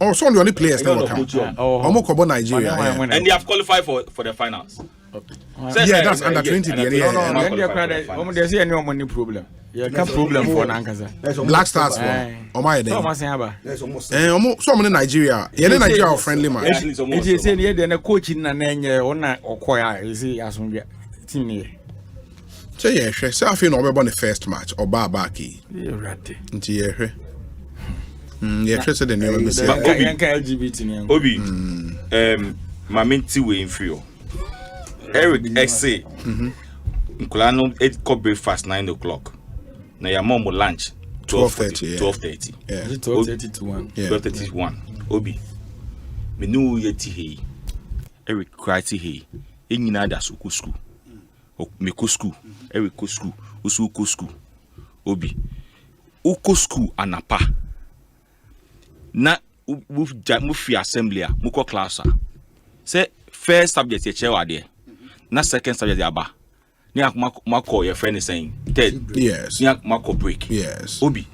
Speaker 2: Oh, so the only players
Speaker 1: I
Speaker 2: now
Speaker 1: don't
Speaker 2: account.
Speaker 1: know.
Speaker 2: Omo Kobo Nigeria. Yeah.
Speaker 1: And they have qualified for the finals.
Speaker 2: Yeah, that's under 20.
Speaker 4: No, they say any money problem. Yeah, can problem for Nankasa.
Speaker 2: Black Stars for. Oma
Speaker 4: So
Speaker 2: Eden.
Speaker 4: much haba.
Speaker 2: So many Nigeria. Yeah, Nigeria friendly man.
Speaker 4: It is saying here the coaching na nenye ona okoya is asunbia. Team ni.
Speaker 2: So yeah, so I feel no be the first match or Baki.
Speaker 4: You right.
Speaker 2: Nti yeah. Yeah, so the name be say.
Speaker 4: LGBT ni.
Speaker 1: Obi. My minty way inferior. Eric XA. Nkulano 8 cup breakfast 9 o'clock. Na your mom will lunch
Speaker 2: 12:30.
Speaker 1: 12:30.
Speaker 2: Yeah.
Speaker 4: 12:30 to 1.
Speaker 1: 12:30 to 1. Obi. Me no yeti he. Eric kwati he. Enyina da so school. Me ko school. Eric ko school. Usu ko school. Obi. Uko school anapa. Na mu fi assembly a mu ko class a. Say first subject ye chewa there. Na second subject aba. Ni akuma your friend is saying third.
Speaker 2: Yes.
Speaker 1: Ni akuma break.
Speaker 2: Yes.
Speaker 1: Obi.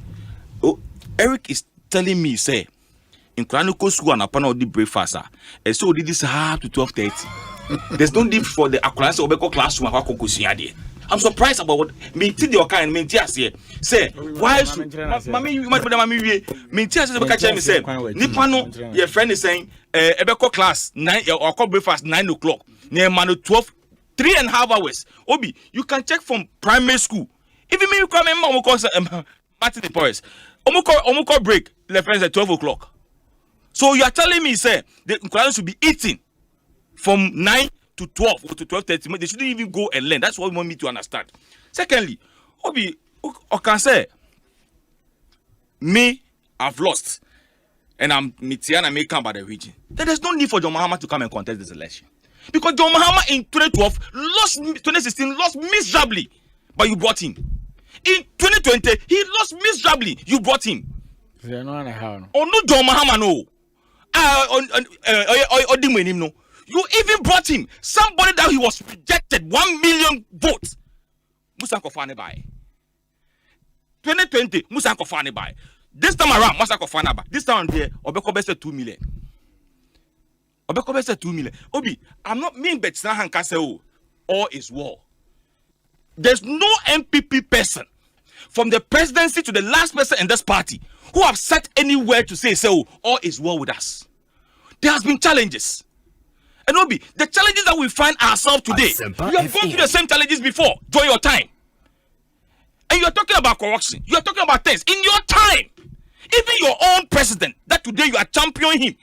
Speaker 1: Eric is telling me say in Chronicle school and upon all the breakfast and so did this half to 12:30. There's no need for the Akulance Obeko classroom. I'm surprised about what me did your kind me here. Say why mommy you might me says me say Nipano your friend is saying Ebeko class 9 or call breakfast 9 o'clock near manu 12 3.5 hours. Obi, you can check from primary school. Even me you come in Martin the Forest. Omuko break the friends at 12 o'clock. So you are telling me say the class should be eating from 9 to 12 or to 12:30. They shouldn't even go and learn. That's what we want me to understand. Secondly, Obi, I can say me I've lost and I'm Mitiana may come by the region. There is no need for John Mahama to come and contest this election. Because John Mahama in 2016 lost miserably, but you brought him. In 2020, he lost miserably. You brought him.
Speaker 4: No,
Speaker 1: no John Mahama no. No. You even brought him. Somebody that he was rejected 1 million votes. Musa Kofane by. 2020, Musa Kofane by. This time around, Musa Kofane by. This time there, Obeko Bese 2 million. Obeko Bese 2 million. Obi, I'm not mean but Hankase all is war. There's no NPP person from the presidency to the last person in this party who have sat anywhere to say, all is well with us. There has been challenges. And Obi, the challenges that we find ourselves today, you have gone through the same challenges before, during your time. And you are talking about corruption. You are talking about things. In your time, even your own president, that today you are championing him,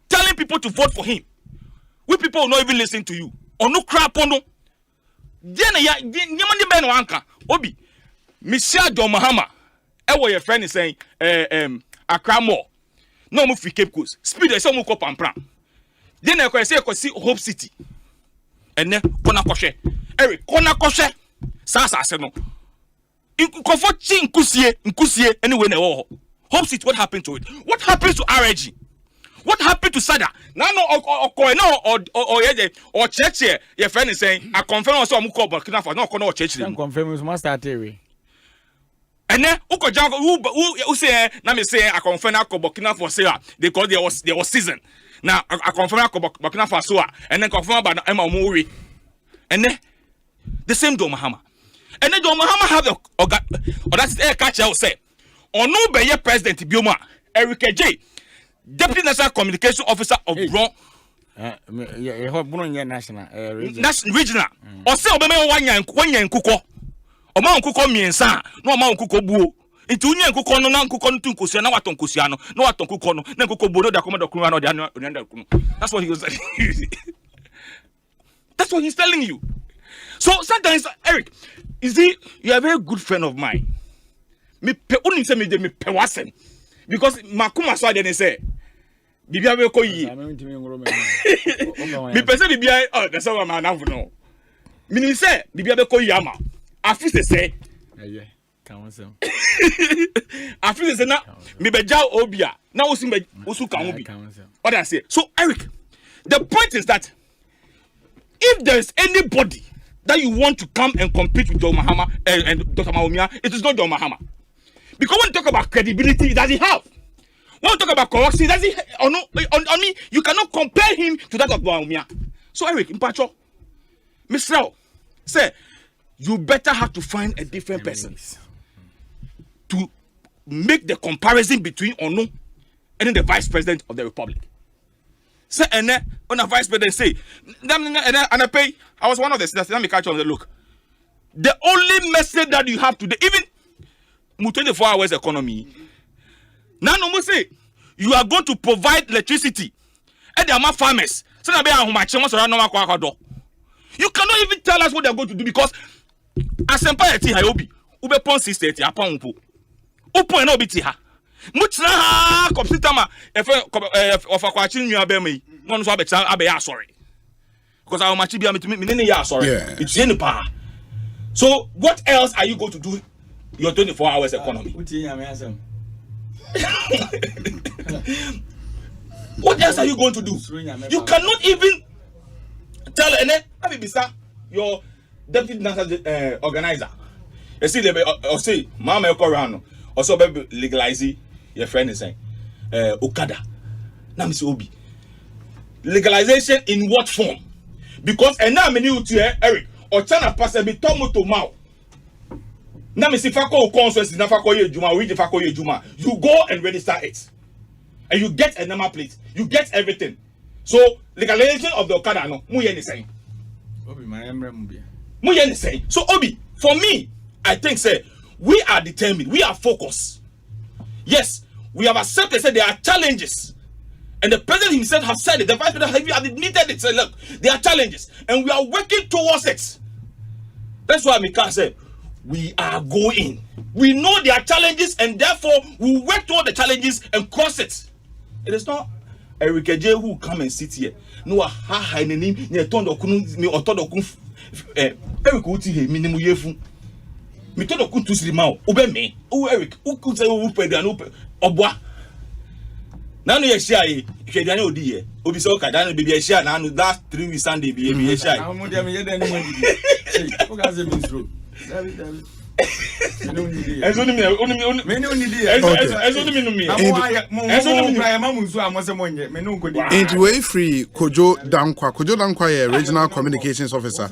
Speaker 1: telling people to vote for him. We people will not even listen to you. Or no crap on no. Obi, Michelle John Mahama, your friend is saying, Accra more. No move for Cape Coast. Speed is some pampram. Then I say see Hope City. And then Konakoshe. Eric Konakoshe. Sasa Seno. Comfort Nkusie anyway. Hope City, what happened to it? What happened to RG? What happened to Sada? Now or church here. Your friend is saying, I confirm also Muko Burkina Faso. No church.
Speaker 4: I'm confirming we must start here.
Speaker 1: And then who say na me say I confirm Burkina Faso because there was season. Now I confirm Burkina Faso and then confirm about Emma Omori. And then the same John Mahama. And then John Mahama have or that's a catch out say. Or no be president Bioma Eric Adjei, Deputy National Communication Officer of Bron.
Speaker 4: National
Speaker 1: regional. Or say Obama one year Kuko. Oma Nkuko miensa, no Oma Nkuko buo. Nti unye Nkuko no na Nkuko no tunkosia na waton kosia no, na waton Nkuko no, na Nkuko bodo da komodo kunu no de anda kunu. That's what he was That's what he's telling you. So sometimes Eric, you are a very good friend of mine. Me pe uni se me de me pe wasen. Because makuma so de say bibia be ko yi. Me pese bibia that's what man na no. Me say bibia be ko yi ama. Afi se say I feel say na me beja obia na osu kan obi. What I say. So Eric, the point is that if there is anybody that you want to come and compete with John Mahama and Dr. Mahomia, it is not John Mahama. Because when you talk about credibility, does he have? When we talk about corruption, does he or no? On me, you cannot compare him to that of Bawumia. So Eric, Mpacho, Mr. Say, you better have to find a different person to make the comparison between Ono and then the vice president of the republic. Say, and then when a vice president say, and I pay, I was one of the citizens. Let me catch on the look. The only message that you have today, even 24 hours economy, now no more say you are going to provide electricity and the amount farmers. So you cannot even tell us what they are going to do because as empire ti hayobi ube pon 630 apon upo upo na obi ti ha mutina ha computer ma efe of akwachi nwa be mai no so abecha abeya sorry because our machi bia me ne ya sorry it's in pa. So what else are you going to do your 24 hours economy? What else are you going to do? You cannot even tell your deputy national organizer. You see, or say, Mama Korano, or so legalize your friend is saying, Okada. Now, Miss Obi. Legalization in what form? Because now many to Eric or China pass a bit to mouth. Now, Miss Fako Constituency, Nafako Juma, we Fako Juma. You go and register it. And you get a number plate. You get everything. So, legalization of the Okada, no, Muyen is saying. Muyen is saying. So, Obi, for me, I think, say, we are determined. We are focused. Yes, we have accepted, say, there are challenges. And the president himself has said it. The vice president has admitted it. Say, look, there are challenges. And we are working towards it. That's why Mika said, we are going. We know there are challenges, and therefore, we work toward the challenges and cross it. It is not Eric Adjei who come and sit here. No, ha in the name, near Tondo Kun, me or Tondo Kun, Eric Uti, minimum yefu. Me Tondo Kun to Slimao, Ube me, oh Eric, who could say who paid an open Obwa. Now, you share if you don't know, dear, Obisoka, then be a share now, last 3 weeks Sunday, be a share. I'm going to
Speaker 2: way free Kojo Dankwa, regional communications officer,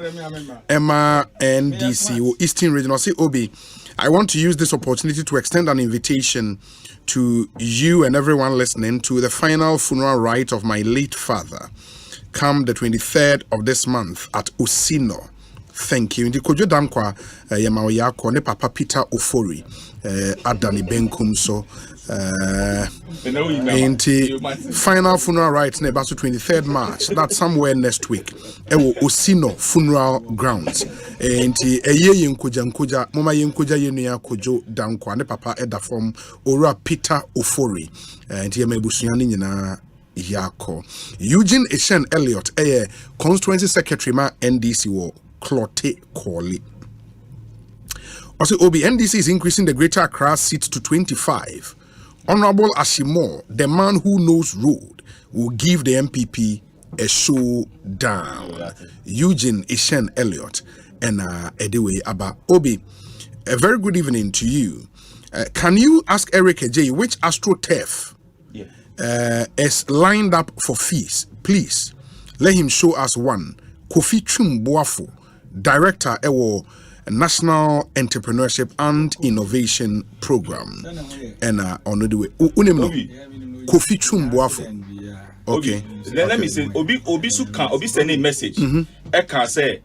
Speaker 2: Emma NDC, Eastern Regional. Say, Obi, I want to use this opportunity to extend an invitation to you and everyone listening to the final funeral rite of my late father, come the 23rd of this month at Usino. Thank you. Ndi Kojo Dankwa yamawiyako ne Papa Peter Ofori Adani Benkum so final funeral rites ne baso 23rd March. That's somewhere next week. Ewo Osino Funeral Grounds. Enti eye nkuja mama yenkuja yenu Kojo Dankwa ne Papa Eda from Ora Peter Ofori. Enti yemebusuani nyina yako. Eugene Eshen Elliott Constituency Secretary ma NDC wo Clotte Corley. Also, Obi NDC is increasing the Greater Accra seat to 25. Honorable Ashimo, the man who knows road, will give the MPP a showdown. Eugene Eshen Elliott and Edewe Aba. Obi, a very good evening to you. Can you ask Eric Adjei which AstroTurf is lined up for fees? Please let him show us one. Kofi Chumboafo, Director Ewo National Entrepreneurship and Innovation Program. And on the way, Kofi Chumboafo. Okay.
Speaker 1: Let me say, Obi send a message. Eka say,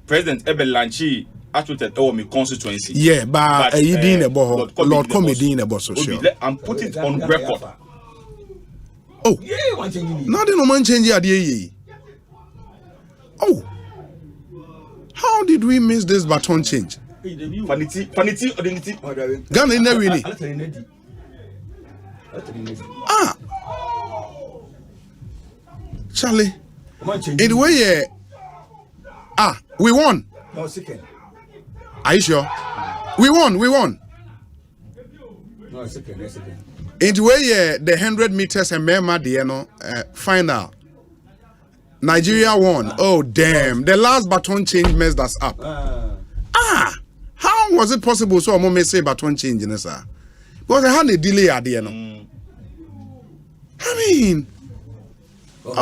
Speaker 1: President Ebelanchi attributed my constituency.
Speaker 2: Yeah, but you didn't Lord Comedy in a boss.
Speaker 1: I'm putting it on record.
Speaker 2: Oh, nothing no man change idea. Oh, how did we miss this baton change?
Speaker 1: Vanity, identity.
Speaker 2: Ghana in really. Ah, Charlie. In the way, we won.
Speaker 3: No, second.
Speaker 2: Are you sure? We won.
Speaker 3: No, second.
Speaker 2: In the way, the 100 meters and Mema, final. Nigeria won. Oh, damn. The last baton change messed us up. How was it possible so I may say baton change, sir? Because I had a delay at the end. I mean, but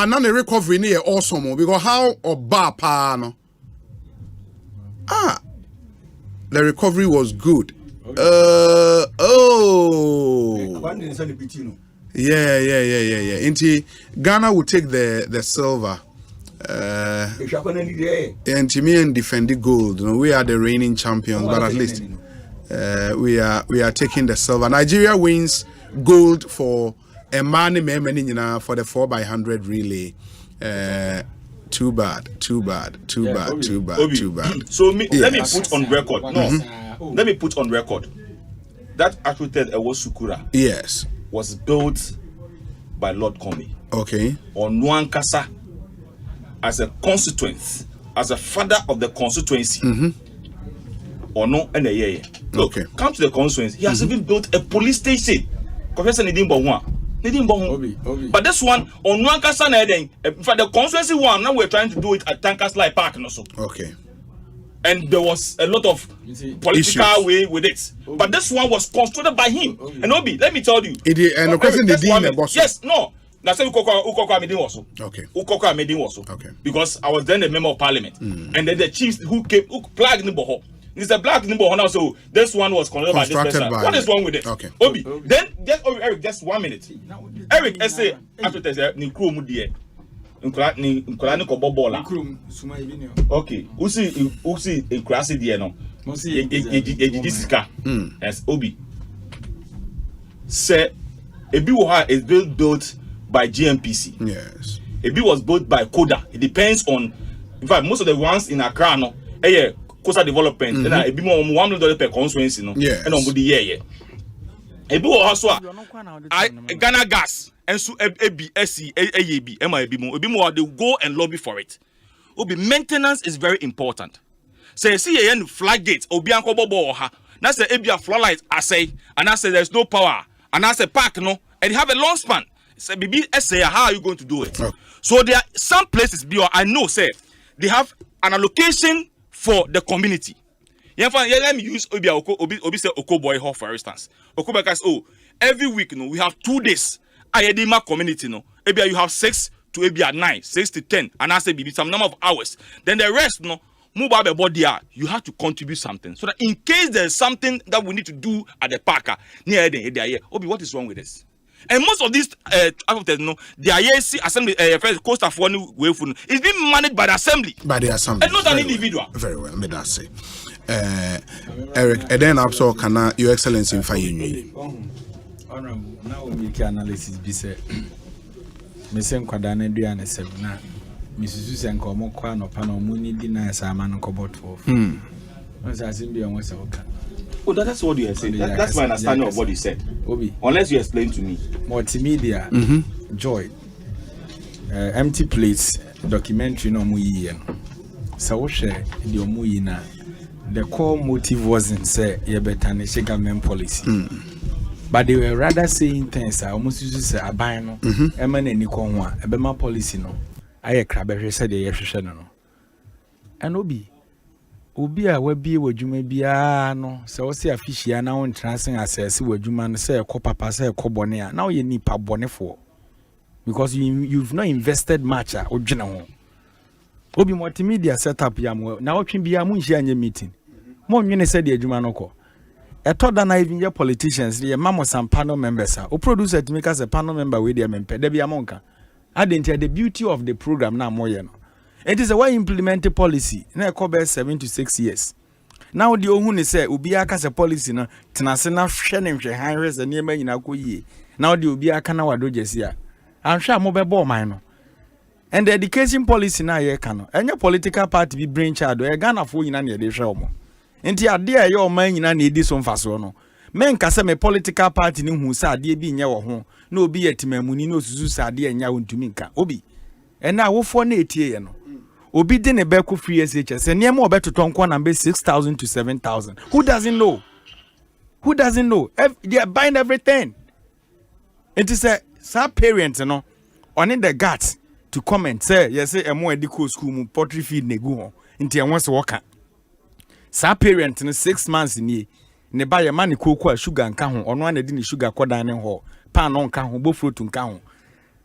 Speaker 2: now the recovery near awesome because how or no. The recovery was good. Yeah. Into Ghana will take the silver. And me and defend the gold. You know, we are the reigning champions, but at least we are taking the silver. Nigeria wins gold for a man for the 4x100 relay. Too bad.
Speaker 1: So let me put on record. Let me put on record that Akufo-Addo Ewosukura was built by Lord Comey.
Speaker 2: Okay.
Speaker 1: On Nwankasa as a constituent, as a father of the constituency. Or no, and look, come to the constituency. He has even built a police station. But this one on Nwankasa, in fact, the constituency one, now we're trying to do it at Tankers Light Park and also.
Speaker 2: Okay.
Speaker 1: And there was a lot of political way with it. But this one was constructed by him. And Obi, let me tell you. Yes, no. That's why Ukoko Medin also.
Speaker 2: Okay.
Speaker 1: Ukoko Medin also.
Speaker 2: Okay.
Speaker 1: Because I was then a member of parliament. And then the chiefs who plugged in Boho. It's a black number one also. This one was constructed by this person. What is wrong with it?
Speaker 2: Okay.
Speaker 1: Obi. Then Eric, just 1 minute. Eric, I say after this Nikru Mudie. Nkulani ko bobola. Okay. Usi nkulasi die no. Ejidisika. Yes, Obi. Say Ebi Woha is built by GMPC.
Speaker 2: Yes.
Speaker 1: Ebi was built by Koda. It depends on, in fact, most of the ones in Accra no. Coastal development. Then Ebi more $1 million per constituency no.
Speaker 2: Yes.
Speaker 1: And on the year. Ebi also Ghana Gas. And so Ebi more they go and lobby for it. Obi maintenance is very important. Say see a flag gates Obi anko bobo ha. Now say Ebi floodlight I say and I say there's no power and I say park no and they have a long span. Say BB say how are you going to do it? So there are some places I know say they have an allocation for the community. Let me use Obi say Okoboy Hall for instance. Okoboy says every week we have 2 days. Ayedima community no. Maybe you have 6 to maybe at 9, 6 to 10, and I say maybe some number of hours. Then the rest no. Move out the body. You have to contribute something so that in case there's something that we need to do at the park near the Obi, what is wrong with this? And most of these no, the IAC assembly first coastal for new way for is being managed by the assembly.
Speaker 2: By the assembly.
Speaker 1: And not an individual.
Speaker 2: Very well, may that say. Eric, and then also can Your Excellency in Fayini.
Speaker 4: Honorable, now we make analysis be said. Missing Quadana Diana 7. Mrs. Susan Comokwa no Pano Muni denies a man cobot for.
Speaker 1: Oh, that's what you have said. That's my understanding of what you said.
Speaker 4: Obi.
Speaker 1: Unless you explain to me.
Speaker 4: Multimedia, Joy, empty plates, documentary no muyi. So share the omuyina. The core motive wasn't say you better government policy. But they were rather saying things I almost used to say a bino, a man any conwa, a bema policy no. I crab said the yes, no. And Obi a webi where you may be no, so see a fishy now in transing as where you man say a copper say a cobonia. Now you need pa bonnet for because you've not invested much or general. Obi multimedia set up yam now it can be a munshi meeting. More you said the Jumanoko. I thought that even your politicians, the mamo some panel members are, or producer to make us a panel member with their member, there be a monka. I didn't hear the beauty of the program now more. It is a way implemented policy, now cover 7 to 6 years. Now the Ohuni say, Ubiaka a policy, no, Tanasena, Shannon, Harris, and near in Akuyi. Now the Ubiaka Wadojesia. I'm sure mobile ball mine. And the education policy now, ye cano, and your political party be brainchild, or a gun of wood in any addition. Enti ade your man nyina na edi so mfaso no men kasa me political party ni hu sa ade bi nya wo ho na obi yetimamuni na osusu sa ade nya wontumi nka obi ena wofo na etie ye no obi de ne be ko free SHS ene ma obetoto nko na be 6,000 to 7,000 who doesn't know they are buying everything. Enti say some parents no on the guts to comment say yes say emo edico school mu poultry feed negu ho enti e won se woka. Sa parent in 6 months in ye ne ba ye ma ne koko sugar nka ho ono na di ne sugar kodan ne ho pan no nka ho bo fruit nka ho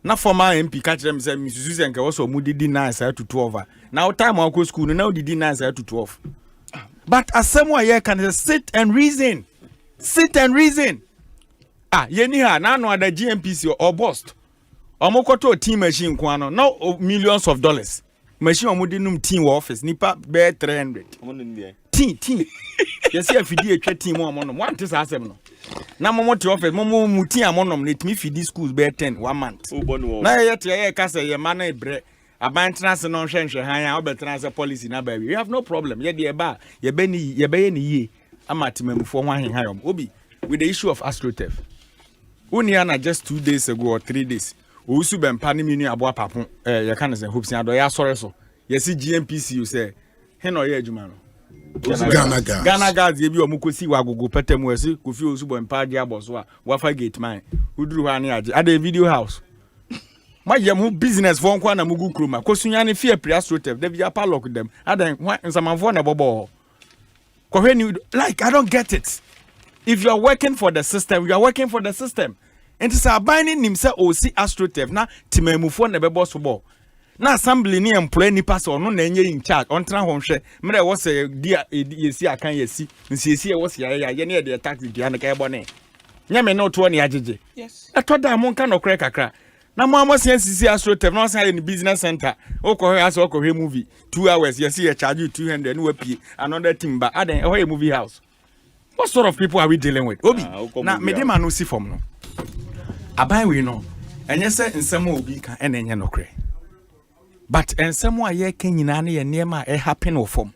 Speaker 4: na former MP catch them say Mrs. Susan ka was mu didi 9 to 12 now time I go school now didi 9 to 12 but as someone here can sit and reason yeni ha na no ada GMPC or bust omokoto team machine kwa no now millions of dollars machine omudi num team office nipa be 300 team yes ya fidi etwa team mo no one tisa asem no na momo te office momo muti amonom na timi fidi schools be 10 1 month na yete ye kasa ye ma na ebre aban trans no hwenhwe han ya obetrans policy na ba we have no problem ye de ba ye be ni ye amatemamfo ho ahen han obi with the issue of AstroTurf Uniana just 2 days ago or 3 days Usu bempani mini abo papon ye kan say hopes ado ya sore so ye si GMPC you say he no ye adwuma no Ghana gas ye bi omukosi wa gogo petemu esi kofi osu bempa dia boso a wafa gate man uduru ha ne age ada video house ma ye mu business for nkwa na mugu kroma kosunya ne fear pre AstroTurf they be lock them ada nsamanfo na bobo ko hwe like I don't get it. If you are working for the system, you are working for the system. And it's a binding himself or see AstroTurf na timemufo na be boss football. Na assembly ni employ ni pass on na enye in charge on tran honhwe. Mere wo say dia yesi akan yesi. Nsiyesi e wo say ya ye na de tax dia na ka ebone. Nya me no to ni Adjei. Yes. Atoda mo nka no kra kakra. Na mo amosia sisi AstroTurf na say in business center. Okọ house okọ movie 2 hours yesi e charge you 200 no wapi another thing ba aden e movie house. What sort of people are we dealing with? Obi, na medema no si form no. Aban we no. Enye se nsemo obi kan enenye no kre. But ensemo aye kan nyina na ye niema e happen o form.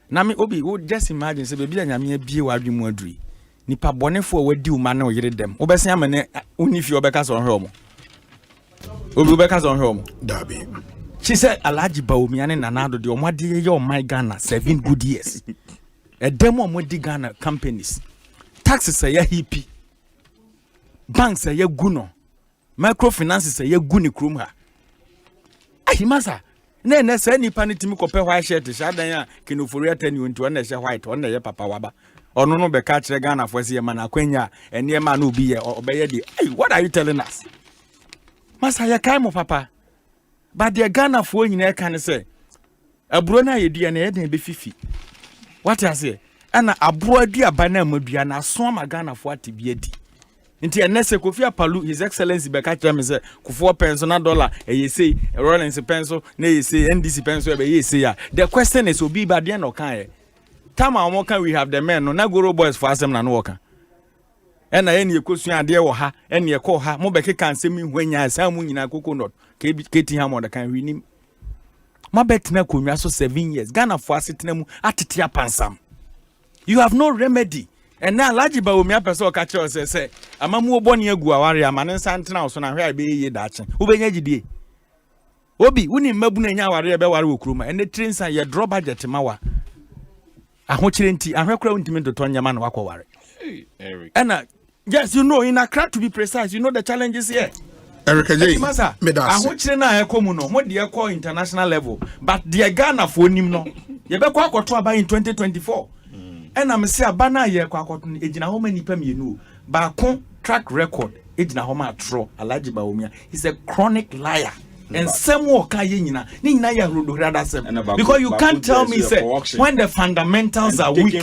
Speaker 4: Na me obi, wo just imagine say bebi anyame bie wadwe mu aduri. Nipa bonefo wadi uma na oyire dem. Wo besen amene unifi obeka so hwe omo. Obi obeka so hwe omo.
Speaker 2: Dabi.
Speaker 4: She said Alhaji Bawumia ne nanado de omade ye o my Ghana 7 good years. A demo modi Ghana companies. Taxes are hippie. Banks are guno. Microfinances are guni krumha. Ahimasa. Ne say ni panitimi kope white shirt shada ya kinofori atani onto na she white on na ye papa waba. Ono no be ka kire Ghana for say man akwanya ene ma no bi ye obeye di. Hey, what are you telling us? Masa ya kai mo papa. But the Ghana for nyina kan say aburo na ye dua na ye den be fifi. What I say? Ana abro adua bana madua na so ma Ghana fo atibia di. Nti enese Kofi-Apalu His Excellency be ka kire me say Kufo penso na dollar e say Rollins penso na e say NDC penso e be say ya. The question is obi ba de no kan e. Tama omo kan we have the men no na goro boys for asem na no work. Ena ye ne ekosua ade wo ha ene ye ko ha mo be keka nsem hwanya asa mu nyina coconut keti ha mo da kan hwinim. Ma betina konwa so 7 years Ghana for asetena mu atete apansam. You have no remedy. And now Alhaji Bawumia person ka kire say amamu oboni agu aware amane nsantena so na hwe abe ye dache. Wo benya gidie. Obi woni mabu na nya aware be ware okroma ene trainsa ye draw budget mawa. Ahochire nti ahwe kora ntimi ntoto nyama na wakọ ware. Hey Eric. And yes, you know in Accra to be precise, you know the challenges here.
Speaker 2: Eric Adjei,
Speaker 4: ahochire na ekomu no mo de ekọ international level but the Ghana for nim no ye be kwa akoto aba in 2024 and am say aba na ye kwa akoto ejina ho mani pa mienu ba kon track record ejina ho ma atro Alhaji Bawumia is a chronic liar and some work ye nyina ni nyina ya rodo rada sem because you can't tell me say when the fundamentals are weak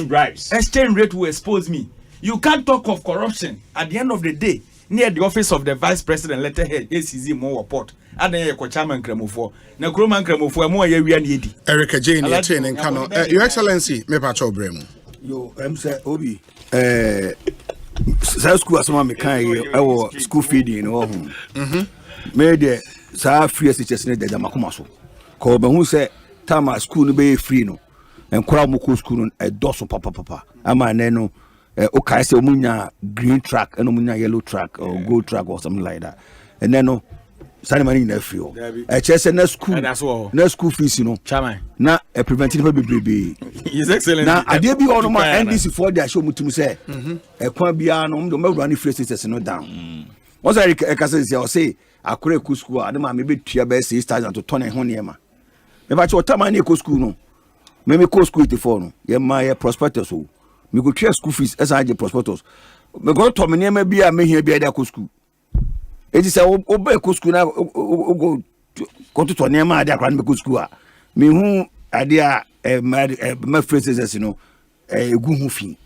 Speaker 4: exchange rate will expose me. You can't talk of corruption at the end of the day. Near the office of the vice president letterhead ACZ mo report adan ye ko chairman kramofo na kroman kramofo mo ye wia na edi
Speaker 2: Eric Adjei ne train en kano your excellency me pa cho bremu
Speaker 3: yo say obi school asoma me kan ye e school feeding no ho me de sa free teachers ne de makoma so ko be hu say time school no be free no enkora mo ko school no e doso papa ama ne no okay, say omunya green track and omunya yellow track or gold track or something like that. And then no money na free. Chese na school fees no.
Speaker 4: Chairman.
Speaker 3: Na preventing be.
Speaker 4: His Excellency.
Speaker 3: Na ade bi ono ma NDC for their show mutum say ekwan bia no do mawura ni free status no down. Once I say akure ku school ade ma me be tua be 6,000 to ton ho niema. Me ba che otama ni ko school no. Me ko school te for no. Ye ma ye prospectus o. me go share school fees as I get prospectus me go to me near be a me here be at school it is a obey school now go to near my dear grand school me who idea my phrases you know a good movie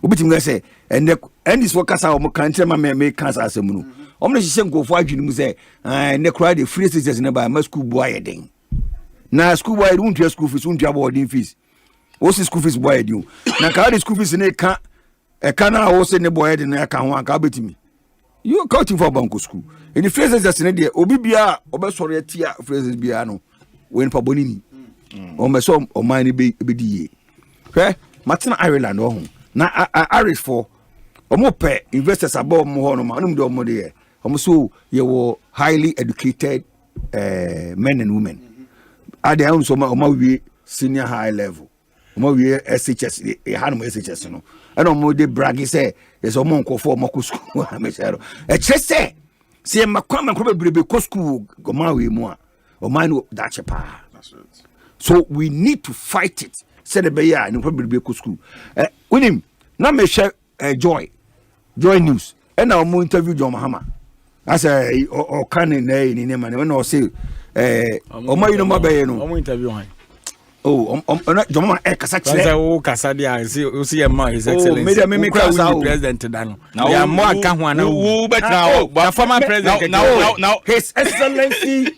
Speaker 3: obitim say and this workers are mo kan tell me make cancer asem no omne hye go for adwene mu say and the crowd the phrases na by my school boy den na school boy don't pay school fees don't pay boarding fees what's school fees boy do na ka the school fees na ka e ka na wo say ne boy den na ka ho aka betimi you counting for bank school and the phrases na there obi bia obesore atia phrases bia no when pa bonini o me so o man be di hwe matina Ireland o ho na Irish for omo pe investors above mo ho no ma no do omo de omo so ye wo highly educated men and women ade am so ma we senior high level omo we SHS e ha no SHS no and omo de brag say yes omo nko for omo school me say e chese se makwa man ko be ko school go ma we mu a o man no da chepa. That's right. So we need to fight it. Say the beya and probably be ko school winim na me share joy news and now mo interview John Mahama as a o kan na ni man when o say o ma you know ma be no
Speaker 4: o mo interview han
Speaker 3: oh John Mahama kasa kire
Speaker 4: say o kasa dia say o see ma his excellency
Speaker 3: me kasa o
Speaker 4: president dan no ya mo aka ho ana wo the former president
Speaker 3: now his excellency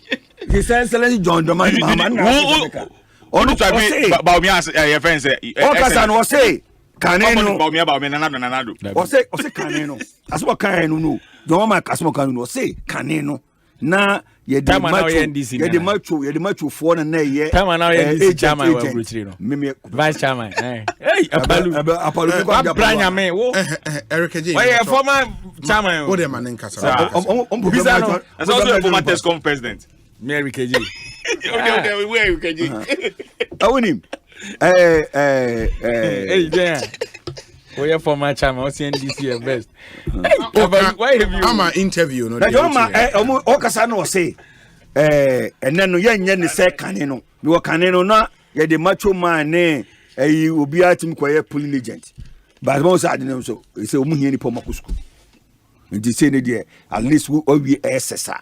Speaker 3: John Mahama onu twa
Speaker 1: ba mi as your friend say
Speaker 3: o kasa no say kaneno
Speaker 1: ba mi nanado
Speaker 3: o say kaneno aso kaneno no John Mahama aso kaneno o say kaneno na ye de macho for na ye
Speaker 4: time now ye chairman we retreat no vice chairman hey apalu branya me wo
Speaker 2: Eric Adjei
Speaker 4: why former chairman
Speaker 2: wo de man nkasa
Speaker 1: so former Tescom president
Speaker 4: Eric Adjei
Speaker 1: okay we Eric Adjei
Speaker 3: awunim
Speaker 4: hey there we former chairman what's NDC best why have you
Speaker 2: I'm an interview no
Speaker 3: o kasa no say enen no ye nye ne say kane no me wo kane no na ye de macho man ne obi atim koye polling agent but mo say adene so say o mu hia ni po makusku nti say ne de at least we SSA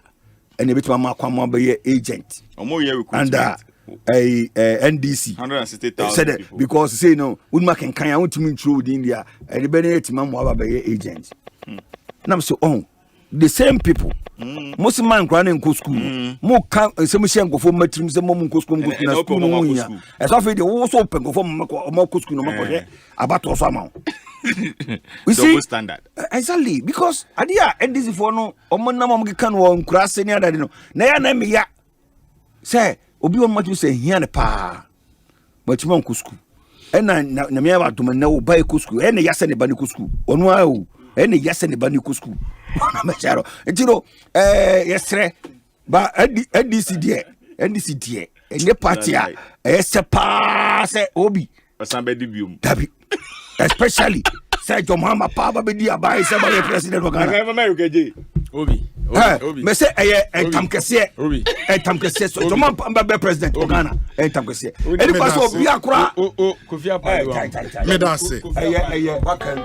Speaker 3: and ebitima makwa be agent
Speaker 1: omo ye recruitment
Speaker 3: NDC
Speaker 1: 160,000
Speaker 3: because say no we ma kan I want to intro in India and the benefit man mo be agent na so on the same people most man kra na nko school mo kan se mo hye nkofo matrim se mo nko school nko na school no nya e so fe de wo so pen nkofo mo ko school no mo ko he abato so ama we see
Speaker 1: double standard
Speaker 3: exactly because adia NDC for no omo na mo kan wo nkura se ni adade no na ya na me ya say obi won matrim se hia ne pa matrim nko school e na me ba to na wo bai ko school e na ya se ne ba ne ko school onu a o ene yase ne bani ko school na me charo entiro yesre ba NDC die enye party a ese pa se obi
Speaker 1: osambe di biom
Speaker 3: dabi especially say John Mahama pa ba be di abai se ba president of Ghana
Speaker 1: America je
Speaker 4: obi
Speaker 3: me say tam kese so John Mahama be president of Ghana tam kese eni pa so obi akura
Speaker 4: Kofi Aparo
Speaker 2: me da say
Speaker 3: wakan